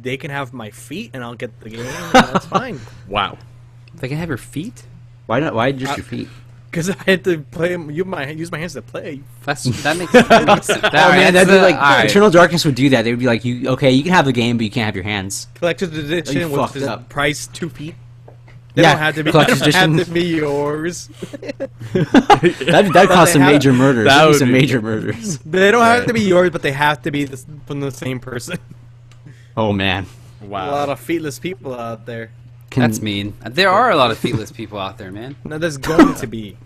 they can have my feet and I'll get the game. That's fine. Wow. They can have your feet? Why not? Why just your feet? Because I had to play. Use my hands to play. That makes sense. Eternal Darkness would do that. They would be like, you can have the game, but you can't have your hands. Collector's edition, which is price 2 feet. They don't have to be. They don't have to be yours. That'd cause some major murders. That would be some major murders. They don't have to be yours, but they have to be from the same person. Oh man! Wow. A lot of feetless people out there. That's mean. There are a lot of feetless people out there, man. No, there's going to be.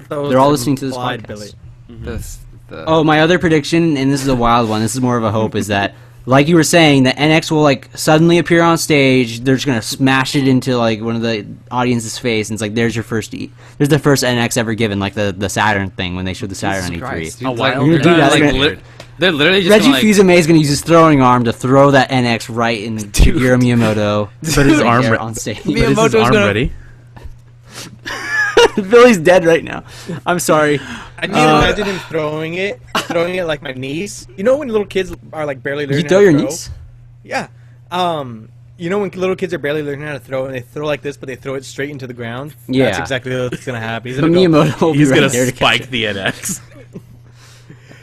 They're all listening to this podcast. Oh, my other prediction, and this is a wild one. This is more of a hope, is that, like you were saying, the NX will suddenly appear on stage. They're just gonna smash it into one of the audience's face, and it's there's your first. There's the first NX ever given, the Saturn thing when they showed the Saturn on E3. Oh, wow. You're gonna do that. They're literally just Reggie Fils-Aimé is going to use his throwing arm to throw that NX right into Shigeru Miyamoto. But his arm on stage. Miyamoto's arm ready? Billy's dead right now. I'm sorry. I can imagine him throwing it like my niece. You know when little kids are barely learning how to throw? You throw your niece? Yeah. You know when little kids are barely learning how to throw, and they throw like this, but they throw it straight into the ground? Yeah. That's exactly what's going to happen. He's going to spike the NX.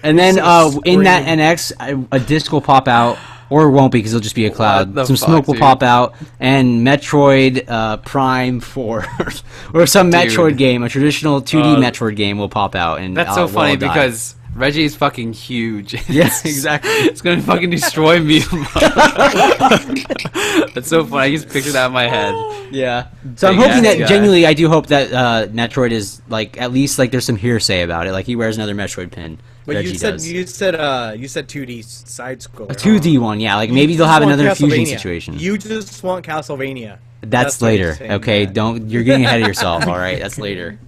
And then in that NX, a disc will pop out, or it won't be because it'll just be a cloud. Some smoke will pop out, and Metroid Prime 4, or some Metroid game, a traditional 2D Metroid game, will pop out. And that's so funny because Reggie's fucking huge. Yes, exactly. It's gonna fucking destroy me. That's so funny. I just pictured that in my head. Yeah. So I'm Big hoping ass that guy. genuinely, I do hope that Metroid is like at least like there's some hearsay about it. Like he wears another Metroid pin. But Reggie you said does. you said 2D side scroller. A 2D one, yeah. Like maybe You they'll just have want another fusion Castlevania. situation. You just want Castlevania. That's what you're later. saying, Okay, Matt. don't. You're getting ahead of yourself. All right, that's later.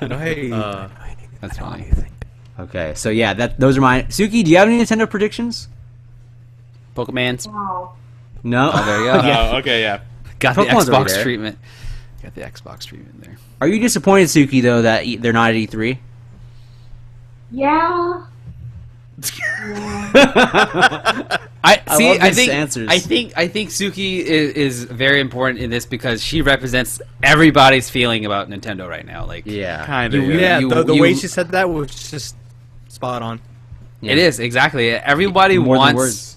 No, hey. That's funny. Okay, so yeah, those are mine. Suki, do you have any Nintendo predictions? Pokemon's Wow. No. Oh, there you go. Yeah. Okay, yeah. Got the Pokemon's already Xbox there. treatment. Got the Xbox treatment there. Are you disappointed, Suki, though, that they're not at E3? Yeah. I love I these think answers. I think Suki is very important in this because she represents everybody's feeling about Nintendo right now. Like, Yeah. Kind of. Yeah, you- the you- way she said that was just spot on. it is exactly. Everybody More than wants words.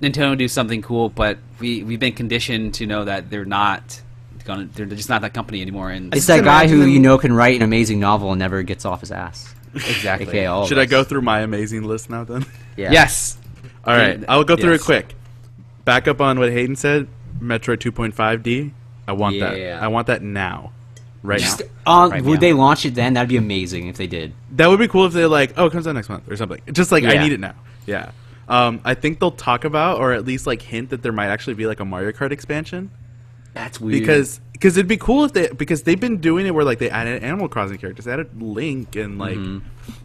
Nintendo to do something cool, but we've been conditioned to know that they're not gonna. They're just not that company anymore. And It's that guy who you know can write an amazing novel and never gets off his ass. exactly. AKA all of Should I us. go through my amazing list now then? Yeah. Yes. All right, I'll go through Yes. it quick. Back up on what Hayden said. Metroid 2.5D. I want that. Yeah. I want that now. Right Just, now. Right would now. they launch it then? That'd be amazing if they did. That would be cool if they're like, oh, it comes out next month or something. Just like I Yeah. need it now. Yeah. I think they'll talk about or at least like hint that there might actually be like a Mario Kart expansion That's weird. because it'd be cool if because they've been doing it where like they added Animal Crossing characters, they added Link and like.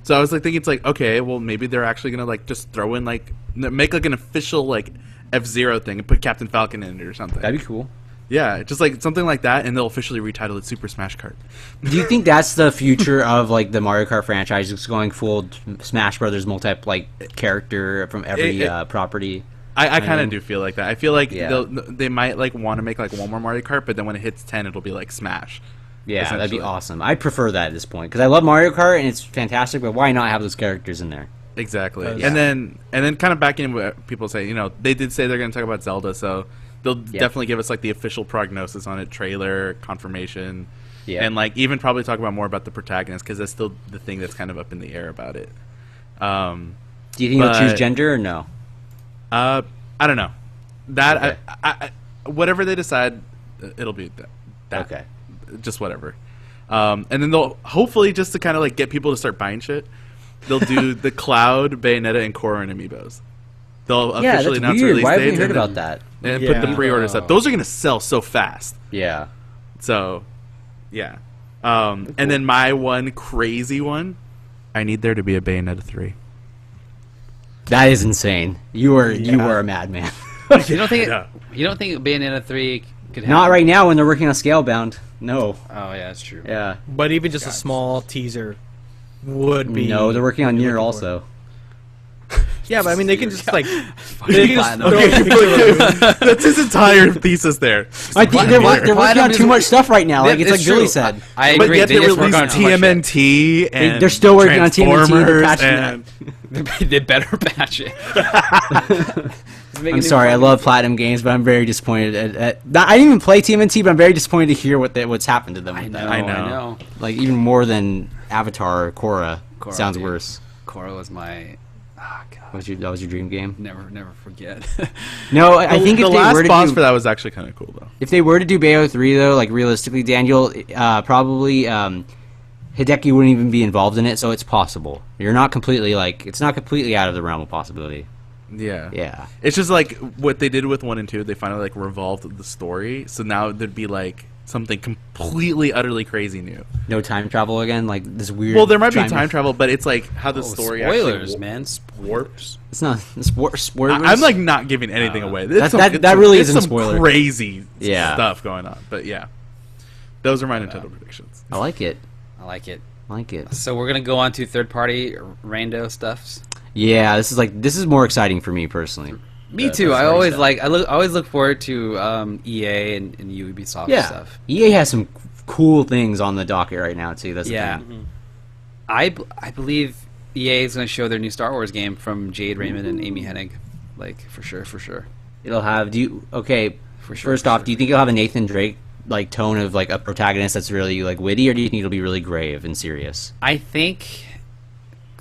So I was like thinking it's like okay, well maybe they're actually gonna like just throw in like make like an official like F-Zero thing and put Captain Falcon in it or something. that'd be cool. Yeah, just like something like that, and they'll officially retitle it Super Smash Kart. Do you think that's the future of like the Mario Kart franchise? Just going full Smash Brothers multi like character from every property. I kind know. of do feel like that. I feel like Yeah. they might like want to make like one more Mario Kart, but then when it hits 10, it'll be like Smash. Yeah, that'd be essentially. awesome. I'd prefer that at this point because I love Mario Kart and it's fantastic. But why not have those characters in there? Exactly. Yeah. And then kind of backing in what people say, you know, they did say they're going to talk about Zelda, so they'll definitely give us like the official prognosis on it, trailer, confirmation, Yeah. and like even probably talk about more about the protagonist because that's still the thing that's kind of up in the air about it. Do you think they'll choose but- gender or no? I don't know. That Okay. I whatever they decide, it'll be that. Okay. Just whatever. And then they'll hopefully just to kind of like get people to start buying shit. They'll do the Cloud, Bayonetta, and Korra Amiibos. They'll Yeah, officially that's announce weird. release Why haven't we dates heard and about then- that? and put the Yeah. pre-orders up. Those are gonna sell so fast. Yeah. So, yeah. And then my one crazy one, I need there to be a Bayonetta 3. That is insane. You are a madman. You don't think Yeah. you don't think Bayonetta 3 could happen? Not right now when they're working on Scalebound. No. Oh yeah, that's true. Yeah. But even just a small teaser would be. No, they're working on be Nier looking also. Yeah, but I mean, they can just like. Platinum. That's his entire thesis there. I think they're working Platinum on is- too much stuff right now. Like That it's like is Billy true. said. I But agree. yet They they just work released on too much shit. TMNT and They're still working on TMNT and they're Transformers patching They better patch it. I'm sorry, I love Platinum games, but I'm very disappointed at I didn't even play TMNT, but I'm very disappointed to hear what's happened to them. I with know. that. I know. I know. Like even more than Avatar or Korra. Korra, Sounds dude. worse. Korra was my. Oh god. That was your dream game? Never forget. No, I think the if they last were to boss do, for that was actually kind of cool though. if they were to do Bayo 3 though, like realistically, Daniel, probably Hideki wouldn't even be involved in it, so it's possible. You're not completely it's not completely out of the realm of possibility. Yeah. Yeah. It's just like what they did with 1 and 2. They finally like revolved the story, so now there'd be like something completely, utterly crazy new. No time travel again, like this weird. Well, there might be time travel, but it's like how the Oh, story spoilers, actually man. warps. It's not spoilers. I'm like not giving anything away. It's that really it's isn't a some spoiler. crazy Yeah. stuff going on, but yeah, those are my Nintendo predictions. I like it. I like it. I like it. So we're gonna go on to third-party rando stuffs. Yeah, this is more exciting for me personally. Me too. I always always look forward to EA and Ubisoft Yeah, stuff. EA has some cool things on the docket right now too. That's the Yeah. thing. I believe EA is going to show their new Star Wars game from Jade Raymond and Amy Hennig, like for sure. It'll have. For sure. First off, do you think it'll have a Nathan Drake like tone of like a protagonist that's really like witty, or do you think it'll be really grave and serious? I think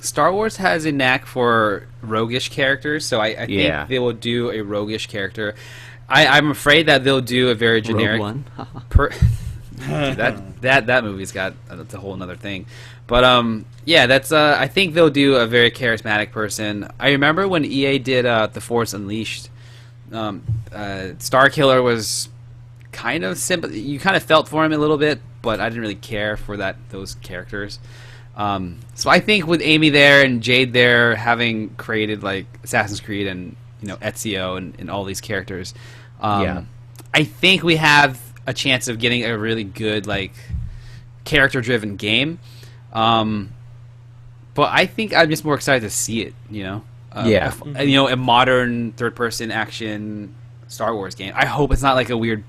Star Wars has a knack for roguish characters, so I think they will do a roguish character. I'm afraid that they'll do a very generic Rogue One. that movie's got a whole another thing. But yeah, that's I think they'll do a very charismatic person. I remember when EA did The Force Unleashed, Starkiller was kind of simple. You kind of felt for him a little bit, but I didn't really care for those characters. So I think with Amy there and Jade there, having created like Assassin's Creed and Ezio and all these characters, I think we have a chance of getting a really good like character-driven game. But I think I'm just more excited to see it. A modern third-person action Star Wars game. I hope it's not like a weird.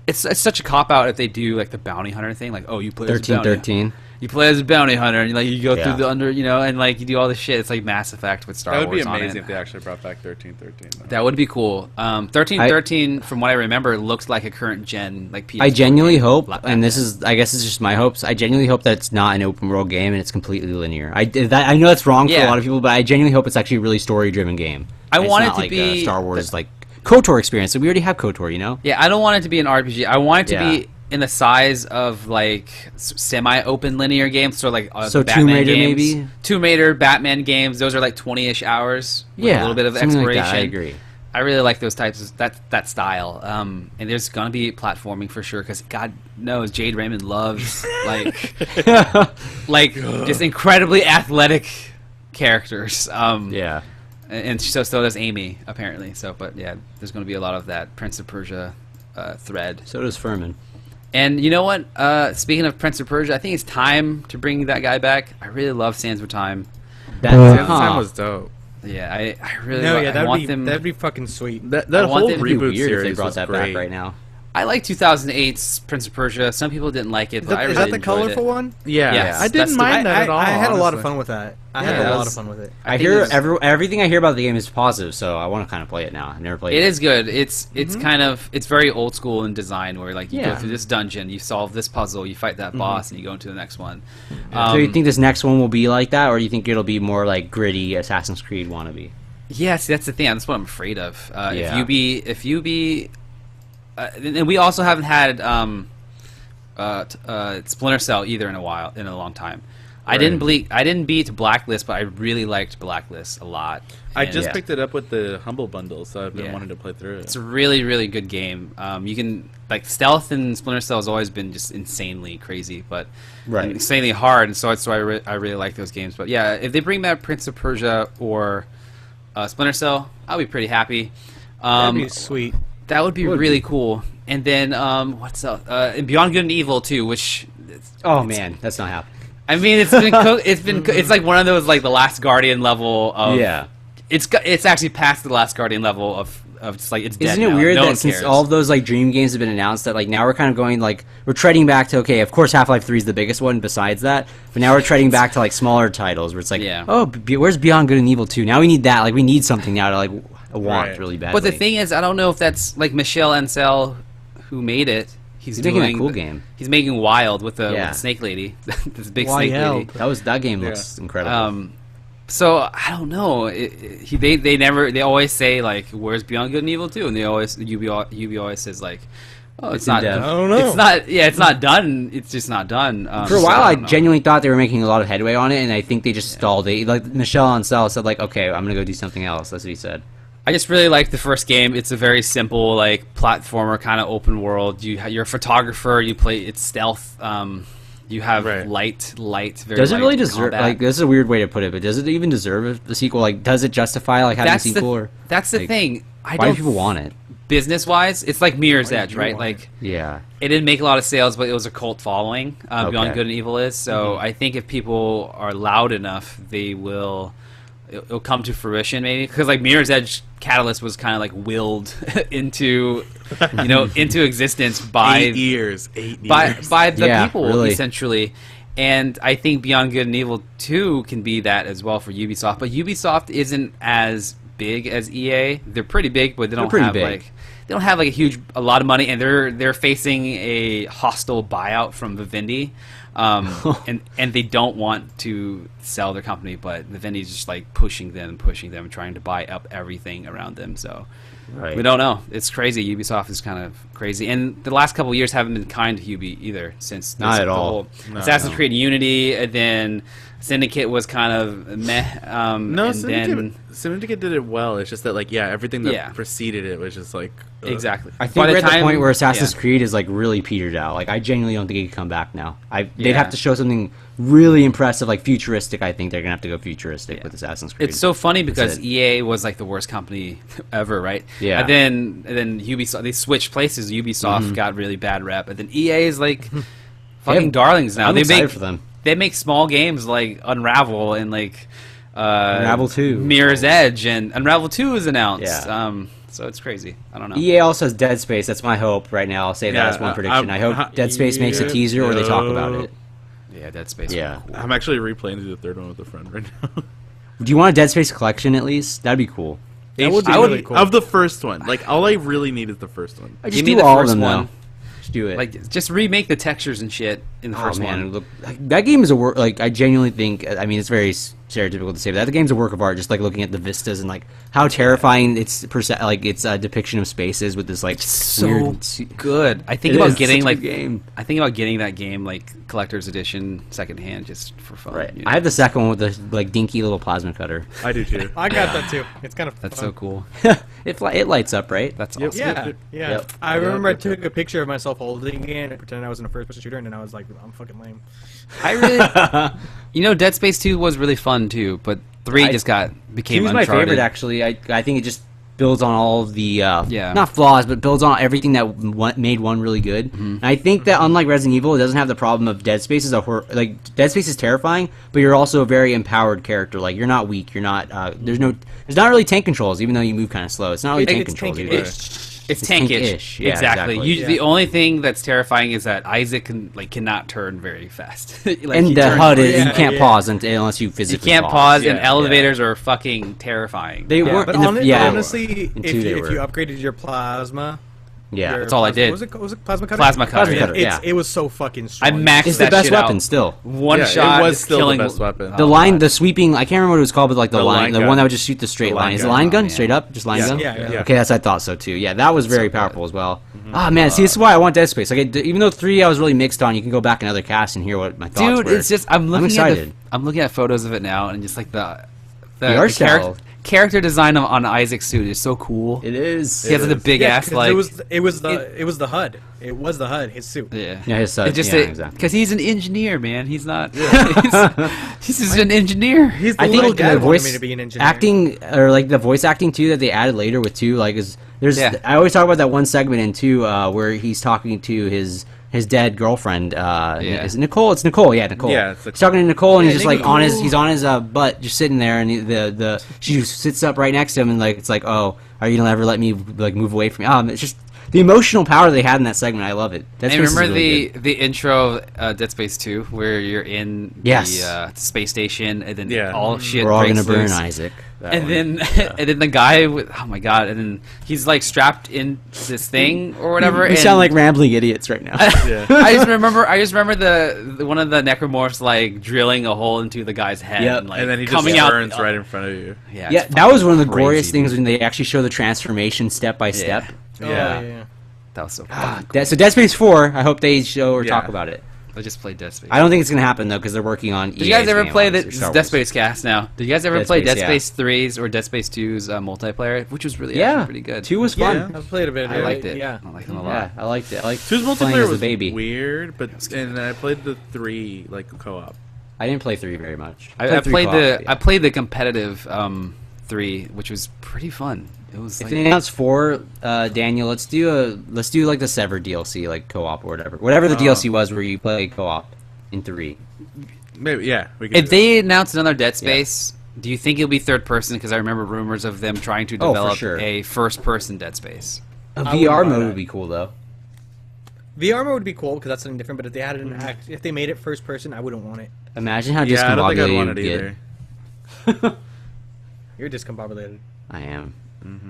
It's such a cop out if they do like the bounty hunter thing, like you play 1313. You play as a bounty hunter, and you go through the and like you do all this shit. It's like Mass Effect with Star Wars. That would be on amazing it. if they actually brought back 1313. That would be cool. 1313, from what I remember, looks like a current gen like PS4 I genuinely game. hope, and this is, I guess, it's just my hopes. I genuinely hope that it's not an open world game and it's completely linear. I know that's wrong for a lot of people, but I genuinely hope it's actually a really story driven game. I want it to be a Star Wars like KOTOR experience. So we already have KOTOR, Yeah, I don't want it to be an RPG. I want it to be in the size of like semi-open linear games, so like so Batman Tomb Raider games, maybe. Tomb Raider, Batman games. Those are like 20-ish hours. With a little bit of exploration. Like that, I agree. I really like those types of that style. And there's gonna be platforming for sure, because God knows Jade Raymond loves like just incredibly athletic characters. And so does Amy apparently. So, but yeah, there's gonna be a lot of that Prince of Persia thread. So does Furman. And you know what? Speaking of Prince of Persia, I think it's time to bring that guy back. I really love Sands of Time. Sands of Time was dope. Yeah, I really that'd be fucking sweet. That whole reboot series series they brought that great. back right now. I like 2008's Prince of Persia. Some people didn't like it, but I really is that the enjoyed colorful it. one? Yeah, Yes, I didn't mind that at all. I had a lot of honestly. fun with that. I Yeah, had that a lot was- of fun with it. I hear everything I hear about the game is positive, so I want to kind of play it now. I've never played it. It is good. It's kind of very old school in design, where like you go through this dungeon, you solve this puzzle, you fight that boss, and you go into the next one. So you think this next one will be like that, or do you think it'll be more like gritty Assassin's Creed wannabe? Yes, that's the thing. That's what I'm afraid of. Yeah. If you be, and we also haven't had Splinter Cell either in a long time. I didn't beat Blacklist, but I really liked Blacklist a lot. I just picked it up with the Humble Bundle, so I've been wanting to play through it. It's a really, really good game. You can stealth in Splinter Cell has always been just insanely crazy, but insanely hard, and so that's why I really like those games. But yeah, if they bring back Prince of Persia or Splinter Cell, I'll be pretty happy. That'd be sweet. That would be really cool. And then what's else? And Beyond Good and Evil too, which Man, that's not happening. I mean, it's like one of those like the Last Guardian level of It's actually past the Last Guardian level of just like it's dead. Isn't it now. weird No that one since cares. all of those like Dream games have been announced, that like now we're kind of going like we're treading back to of course Half-Life 3 is the biggest one besides that, but now we're treading back to like smaller titles where it's like where's Beyond Good and Evil 2? Now we need that. Like we need something now to like want really badly. But the thing is, I don't know if that's like Michel Ancel who made it. He's making a cool game. He's making Wild with the snake lady, this big snake lady. That game looks incredible. So I don't know. They always say like, "Where's Beyond Good and Evil 2?" And they always Ubi always says like, "Oh, it's not done." I don't know. It's not. Yeah, it's not done. It's just not done. For a while, I genuinely thought they were making a lot of headway on it, and I think they just stalled it. Like Michel Ancel said, like, "Okay, I'm gonna go do something else." That's what he said. I just really like the first game. It's a very simple like platformer kind of open world. You're a photographer. You play. It's stealth. You have light. Very does it really light deserve? combat. Like, this is a weird way to put it, but does it even deserve the sequel? Like, does it justify like having a sequel? That's the thing. Why do people want it? Business wise, it's like Mirror's Edge, right? Like, it didn't make a lot of sales, but it was a cult following. Beyond Good and Evil is. So I think if people are loud enough, they will. It'll come to fruition, maybe, because like Mirror's Edge Catalyst was kind of like willed into, into existence by 8 years, by the people really. essentially. And I think Beyond Good and Evil 2 can be that as well for Ubisoft. But Ubisoft isn't as big as EA. They're pretty big, but they don't have like don't have like a lot of money, and they're facing a hostile buyout from Vivendi, and they don't want to sell their company, but Vivendi's just like pushing them, trying to buy up everything around them. So we don't know. It's crazy. Ubisoft is kind of crazy, and the last couple of years haven't been kind to Ubi either. Since not at all. Assassin's Creed Unity, and then Syndicate was kind of meh. No, Syndicate did it well. It's just that, like, everything that preceded it was just like exactly. I think we're at the point where Assassin's Creed is like really petered out. Like, I genuinely don't think it could come back now. They'd have to show something really impressive, like futuristic. I think they're gonna have to go futuristic with Assassin's Creed. It's so funny because EA was like the worst company ever, right? Yeah. And then Ubisoft, they switched places. Ubisoft got really bad rep, and then EA is like fucking darlings now. I'm excited for them. They make small games like Unravel and like Unravel 2, Mirror's Edge, and Unravel 2 is announced. Yeah. So it's crazy. I don't know. EA also has Dead Space. That's my hope right now. I'll say that as one prediction. I hope Dead Space makes a teaser or they talk about it. Yeah, Dead Space. Yeah. Cool. I'm actually replaying the third one with a friend right now. Do you want a Dead Space collection at least? That'd be cool. That would be really cool. Of the first one. Like, all I really need is the first one. I just do all of them, though. Just do it. Like, just remake the textures and shit in the first one. Look, that game is a work. Like, I genuinely think. I mean, it's very stereotypical to say, but that game's a work of art. Just like looking at the vistas and like how terrifying its depiction of space is with this like so weird, good. I think about getting like game. I think about getting that game like collector's edition secondhand just for fun. Right. You know? I have the second one with the like dinky little plasma cutter. I do too. I got that too. It's kind of That's fun. so cool. it lights up, right? That's awesome. Yeah. Yep. I remember I took a picture of myself holding it and pretending I was in a first-person shooter, and then I was like, I'm fucking lame. I really, Dead Space 2 was really fun too, but 3 became Two was my Uncharted. favorite actually. I think it just builds on all of the Yeah. not flaws, but builds on everything that made one really good. And I think that unlike Resident Evil, it doesn't have the problem of Dead Space is like Dead Space is terrifying, but you're also a very empowered character. Like you're not weak. You're not. There's not really tank controls, even though you move kind of slow. It's not really tank controls either. It's tankish. tankish. Yeah, exactly. The only thing that's terrifying is that Isaac cannot turn very fast. Like, and the HUD is you can't pause unless you You physically can't pause, and Yeah. elevators are fucking terrifying. They weren't. But honestly, if you upgraded your plasma, yeah, that's all I did. Was it plasma cutter? Plasma cutter. It was so fucking strong. I maxed it's that the best shit weapon out. still. One shot it was is still killing the best weapon. The sweeping. I can't remember what it was called, but like the one that would just shoot the straight line. Is it line gun? Straight up, just line gun. Yeah. Okay, I thought so too. Yeah, that was very powerful as well. Man, see, this is why I want Dead Space. Like, even though 3 I was really mixed on, you can go back another cast and hear what my thoughts were. Dude, it's just I'm excited. I'm looking at photos of it now, and just like the art style. character design on Isaac's suit is so cool. It is. He has the big ass like. It was the HUD. It was the HUD. His suit. Yeah, his HUD. Exactly. Because he's an engineer, man. He's not. He's just an engineer. He's the I little think dad the voice wanted me to be an engineer. acting or like the voice acting too that they added later with 2 like is there's I always talk about that one segment in 2 where he's talking to his dead girlfriend. Is it Nicole? It's Nicole. Yeah, Nicole. Yeah, it's he's talking to Nicole, and he's just like Nicole. he's on his butt, just sitting there, and she sits up right next to him, and like it's like, oh, are you gonna ever let me like move away from me? It's just the emotional power they had in that segment. I love it. And remember the intro of Dead Space 2 where you're in the space station, and then all shit. We're all breaks gonna burn loose. Isaac. And then the guy oh my god, and then he's like strapped in this thing or whatever. We sound like rambling idiots right now. I just remember the one of the necromorphs like drilling a hole into the guy's head, Yep. and, like, and then he just coming out burns right in front of you. Yeah, that was one of the glorious things when they actually show the transformation step by step. Yeah. That was so cool. So Dead Space 4, I hope they show or talk about it. I just played Dead Space. I don't think it's gonna happen though because they're working on. Did you guys ever play the Dead Space cast now? Did you guys ever play Dead Space, Space 3's or Dead Space 2's multiplaer, which was really actually pretty good? 2 was fun. I've played a bit of it. I liked it. Yeah. I liked it a lot. Yeah, I liked it. I liked 2's playing multiplayer as a was baby. weird, and I played the 3 like co-op. I didn't play 3 very much. I three co-op, I played the competitive 3, which was pretty fun. It was If like, they announce 4, Daniel, let's do like the Severed DLC, like co-op or whatever the DLC was where you play co-op in 3. Maybe we could if they announce another Dead Space, do you think it'll be third person? Because I remember rumors of them trying to develop a first person Dead Space. A VR mode would be cool though. VR mode would be cool because that's something different. But if they had it if they made it first person, I wouldn't want it. Imagine how I don't think I'd discombobulated want it it would either. get. You're discombobulated. I am.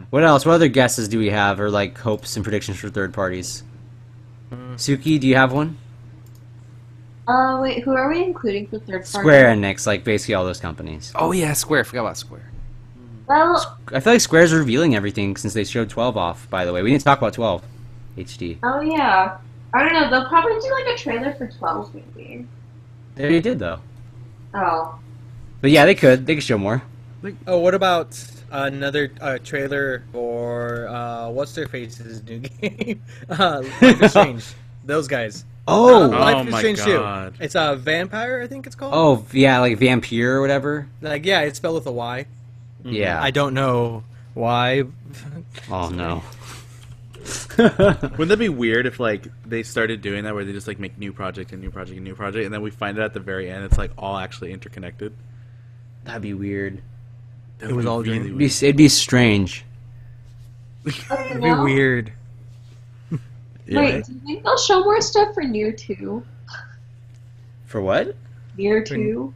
What else? What other guesses do we have, or like hopes and predictions for third parties? Suki, do you have one? Wait, who are we including for third party? Square Enix, like basically all those companies. Oh yeah, Square. Forgot about Square. Well, I feel like Square's revealing everything since they showed 12 off. By the way, we didn't talk about 12 HD. oh yeah. I don't know. They'll probably do like a trailer for 12, maybe. They already did though. Oh. But yeah, they could. They could show more. Oh, what about another trailer for what's their face's new game? Life is Strange. Those guys. Oh. Life is my Strange God. 2. It's a vampire, I think it's called. Oh yeah, like Vampire or whatever. Like yeah, it's spelled with a Y. Yeah. I don't know why. Oh no. Wouldn't that be weird if like they started doing that, where they just like make new project and new project and new project, and then we find out at the very end it's like all actually interconnected? That'd be weird. It was all a dream. It'd be strange. It'd be weird. Wait, do you think they'll show more stuff for Nier 2? For what? Nier 2?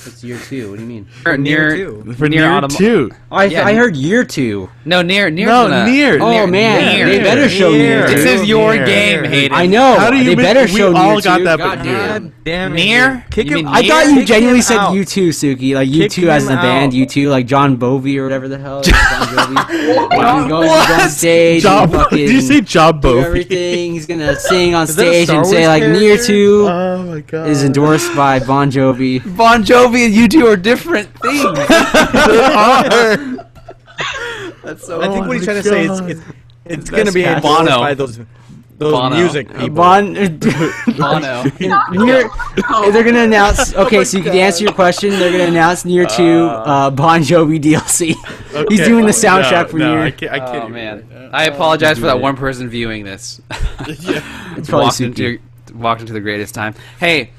It's year 2. What do you mean? Near 2. For Nier Nier Autom- 2. Oh, I heard year 2. No, Nier. No, Nier. Oh man, Nier. they better show Nier. This is your game, Hayden. I know. How do you they miss- better we show all Nier got 2. that, God but damn. Damn Nier? Kick You him. mean I thought you Kick genuinely him said out. U2, Suki. Like Kick U2 as him in the band, out. U2, like John Bovey or whatever the hell. John Jovi. He's going on stage. Job, and fucking did you say Job do Bovey? everything. He's gonna sing on Is that a stage Star and say Wars like Nier character? 2 Oh my god. is endorsed by Bon Jovi. Bon Jovi and U2 are different things. That's so. I think what he's trying to say is it's going to be That's endorsed Bono. by those Bono. music people. Bono. Nier, they're gonna announce. Okay, so you can answer your question. They're gonna announce Nier 2 Bon Jovi DLC. He's Okay. doing the soundtrack for no, Nier. I can't. Oh man, I apologize for that one person viewing this. It's probably Walked into the greatest time. Hey,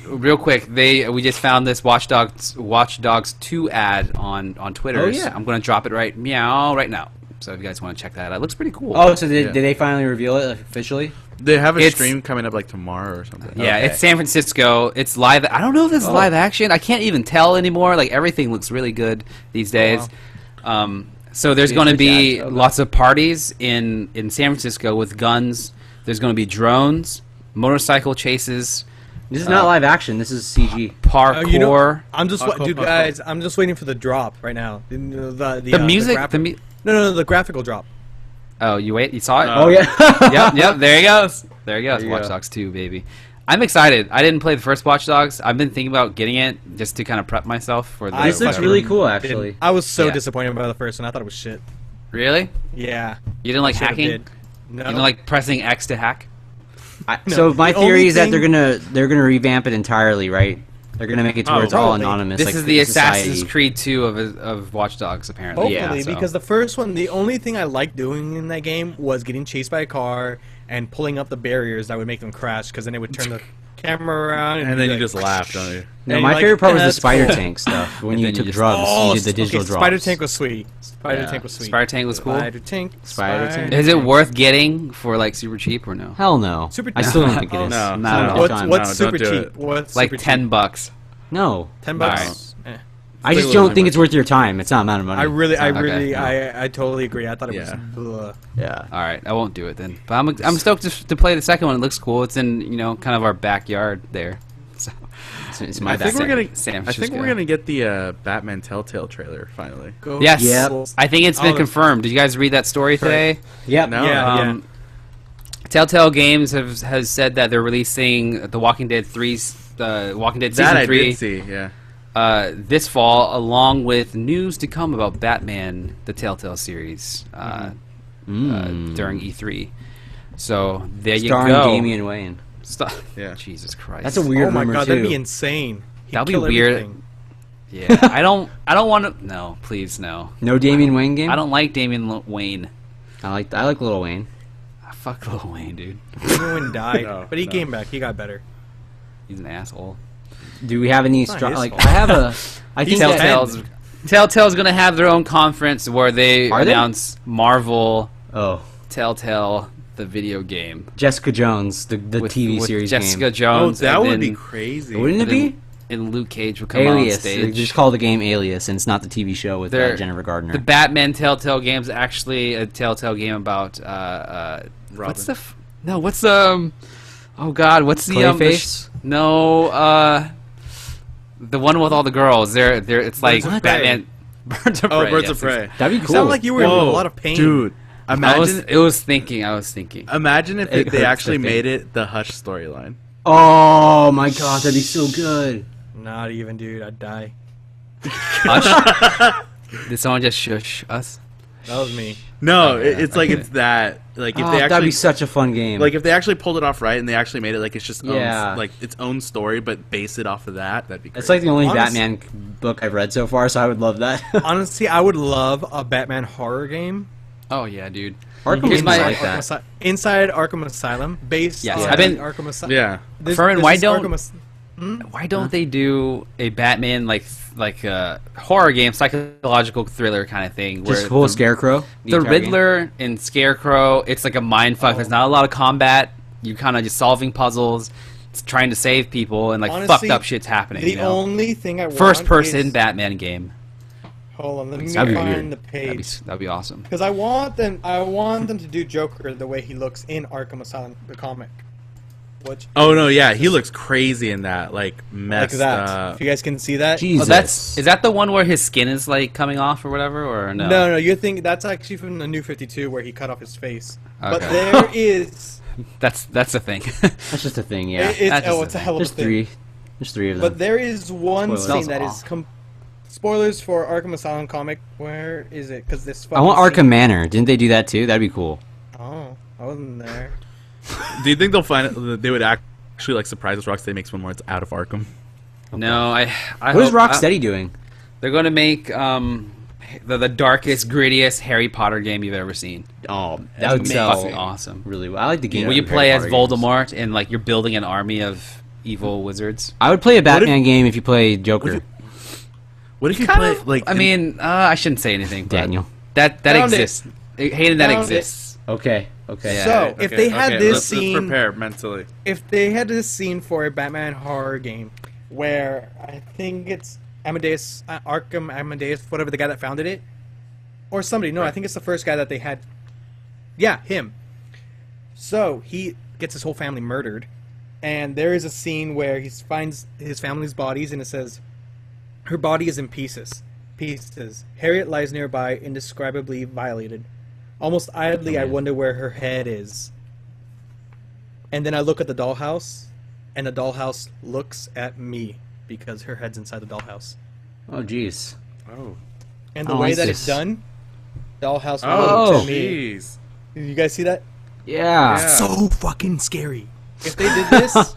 real quick, we just found this Watch Dogs 2 ad on Twitter. Oh, yeah. So I'm gonna drop it right now. So if you guys want to check that out, it looks pretty cool. Oh, so did they finally reveal it officially? They have a It's- stream coming up like tomorrow or something. Yeah, Okay. it's San Francisco. It's live. I don't know if this is live action. I can't even tell anymore. Like everything looks really good these days. So there's going to be lots of parties in San Francisco with guns. There's going to be drones, motorcycle chases, This is not live action. This is CG. parkour. You know, I'm just dude, guys. I'm just waiting for the drop right now. The music. The graphical drop. Oh, you saw it? Oh yeah. Yep. There he goes. There he goes. There you Watch go. Dogs 2, baby. I'm excited. I didn't play the first Watch Dogs. I've been thinking about getting it just to kind of prep myself for the. This looks really cool, actually. I was so Yeah. disappointed by the first one. I thought it was shit. Really? Yeah. You didn't like Should've hacking? did. No. You didn't like pressing X to hack? So my the theory only is that thing- they're gonna revamp it entirely, right? They're gonna make it to where it's all probably. anonymous. This like is the society. Assassin's Creed 2 of Watch Dogs, apparently. Hopefully, Yeah, so. because the first one, the only thing I liked doing in that game was getting chased by a car and pulling up the barriers that would make them crash, because then it would turn the camera around And then be you just laugh, don't you? No, and my you're favorite like, part was the "That's spider cool." tank stuff. When And you then you took just- drugs, Oh, you did the digital okay, drops. Spider Tank was sweet. Spider Yeah. Tank was sweet. Spider Tank was cool. Spider Tank. Spider Tank. Is it worth getting for like super cheap or no? Hell no. Super- I still don't think it is. No, not at all. What's What's, time. what's No, super don't do cheap? it. What's Like super $10. No. $10. Alright. Eh. I just Literally don't my think it's budget. worth your time. It's not amount of money. I totally agree. I thought it Yeah. was. Yeah. All right, I won't do it then. But I'm stoked to play the second one. It looks cool. It's in kind of our backyard there. So It's my I think bad. we're gonna. San I think Francisco. we're gonna get the Batman Telltale trailer finally. Go. Yes, Yep. I think it's been Oh, confirmed. Did you guys read that story today? Yep. No. Yeah. Telltale Games has said that they're releasing The Walking Dead 3's Walking Dead That season I 3 did see. Yeah. this fall, along with news to come about Batman, the Telltale series, during E3. So there Starring you go. Damian Wayne. Yeah. Jesus Christ. That's a weird Oh my rumor god, too. that'd be insane. He'd That'd be kill weird. everything. Yeah, I don't want to. No, please, no. No Damian Wayne game. I don't like Damian Wayne. I like Lil Wayne. Fuck Lil Wayne, dude. Everyone died, No, but he no. came back. He got better. He's an asshole. Do we have any not strong? his Like fault. I have a. I think that Telltale's gonna have their own conference where they Are they? announce Marvel Oh, Telltale the video game Jessica Jones, the with, TV with series Jessica game. Jones. that and would be then crazy. Wouldn't it be? and Luke Cage would come Alias. on stage. They just call the game Alias, and it's not the TV show with Jennifer Gardner. The Batman Telltale game's actually a Telltale game about what's the oh god, what's the Clayface? the one with all the girls. It's like Batman. Birds of Prey. Birds of Prey. That'd be cool. You sound like you were in a lot of pain, dude. Imagine I was thinking. Imagine if they actually made it the Hush storyline. Oh my god, that'd be so good. Not even, dude. I'd die. Hush? Did someone just shush us? That was me. No, it's like it's that. Like if they actually, that'd be such a fun game. Like if they actually pulled it off right and they actually made it like it's just Yeah. like its own story, but base it off of that. That'd be great. It's like the only Batman book I've read so far, so I would love that. Honestly, I would love a Batman horror game. Oh yeah, dude. Arkham Here's games my- like that. Inside Arkham Asylum, based Yes, on I've been- Arkham Asylum. Yeah. Furman, why don't Hmm? why don't they do a Batman like a horror game, psychological thriller kind of thing? Just where full the, Scarecrow. the entire game? Riddler and Scarecrow, it's like a mind fuck. There's not a lot of combat. You're kind of just solving puzzles, it's trying to save people, and like Honestly, fucked up shit's happening. The you know? only thing I want First person is... Batman game. Hold on, let me That'd be find weird. the page. That'd be awesome. Because I want them to do Joker the way he looks in Arkham Asylum, the comic. Which Oh no, yeah, he looks crazy in that, like like messed that. up. If you guys can see that. Jesus. Is that the one where his skin is like coming off or whatever, or no? No, you think that's actually from the New 52 where he cut off his face. But Okay. there is. That's a thing. That's just a thing, yeah. That's just It's a a hell of a There's thing. three. There's three of them. But there is one Spoilers. scene that is spoilers for Arkham Asylum comic. Where is it? Because this. I want fucking Arkham Manor. Didn't they do that too? That'd be cool. scene- Oh, I wasn't there. Do you think they'll find it? They would actually like surprise us. Rocksteady makes one where it's out of Arkham. No, I What is hope- Rocksteady doing? They're going to make the darkest, grittiest Harry Potter game you've ever seen. Oh, that That's would sell fucking awesome. really well. I like the game. Where you of play Harry as Potter games. Voldemort and like you're building an army of evil wizards. I would play a Batman game if you play Joker. What if you Kind play of, like? I mean, I shouldn't say anything. but Daniel. that Found it. exists. Hayden, that Found it. exists. Okay. Yeah. So if they had this let's scene, prepare mentally. if they had this scene for a Batman horror game, where I think it's Amadeus, Arkham Amadeus, whatever the guy that founded it, or somebody. No, I think it's the first guy that they had. Yeah, him. So he gets his whole family murdered, and there is a scene where he finds his family's bodies, and it says, "Her body is in pieces. Pieces. Harriet lies nearby, indescribably violated. Almost idly, I wonder where her head is." And then I look at the dollhouse, and the dollhouse looks at me because her head's inside the dollhouse. Oh, jeez. Oh. And the I way like that this. it's done, dollhouse Oh, looks at me. jeez. Did you guys see that? Yeah. Yeah. So fucking scary. If they did this,